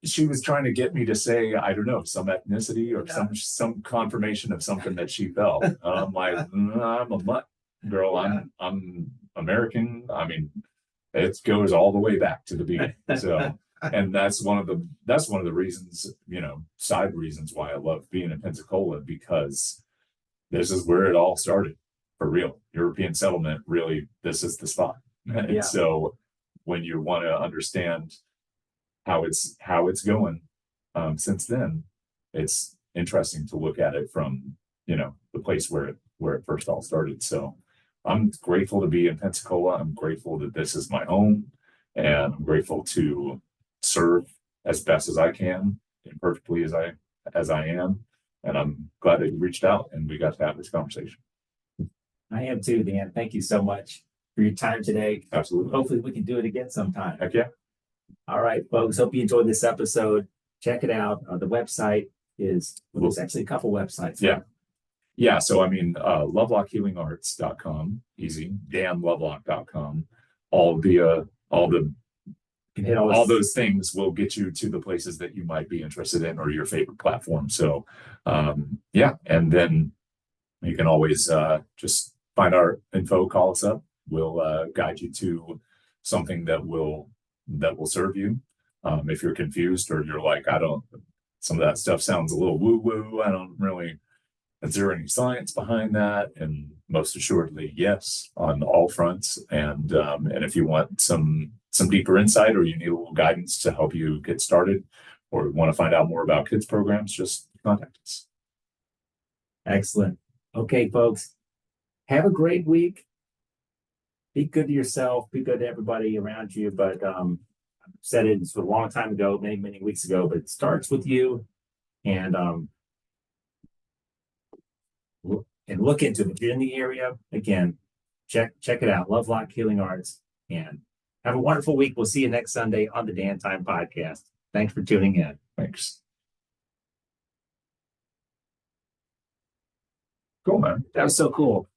She was trying to get me to say, I don't know, some ethnicity or some confirmation of something that she felt. I'm like, I'm a mutt girl. I'm American. I mean, it goes all the way back to the beginning. So, and that's one of the reasons, side reasons why I love being in Pensacola, because this is where it all started for real. European settlement, really, this is the spot. And so when you want to understand how it's going since then, it's interesting to look at it from the place where it first all started. So I'm grateful to be in Pensacola. I'm grateful that this is my home, and I'm grateful to serve as best as I can, imperfectly as I am. And I'm glad that you reached out and we got to have this conversation. I am too, Dan. Thank you so much for your time today. Absolutely. Hopefully we can do it again sometime. Heck yeah. All right, folks. Hope you enjoyed this episode. Check it out. The website is, there's actually a couple websites. Yeah. Yeah. So, I mean, lovelockhealingarts.com, easy, danlovelock.com. All those things will get you to the places that you might be interested in, or your favorite platform. So, and then you can always just find our info, call us up. We'll guide you to something that will serve you. If you're confused, or you're like, some of that stuff sounds a little woo-woo, is there any science behind that? And most assuredly, yes, on all fronts. And if you want some deeper insight, or you need a little guidance to help you get started, or want to find out more about kids programs, just contact us. Excellent. Okay, folks, have a great week. Be good to yourself, be good to everybody around you. But I've said it a long time ago, many weeks ago, but it starts with you. And look into it. If you're in the area, again, check it out. Lovelock Healing Arts. And have a wonderful week. We'll see you next Sunday on the Dan Time Podcast. Thanks for tuning in. Thanks. Cool, man. That was so cool.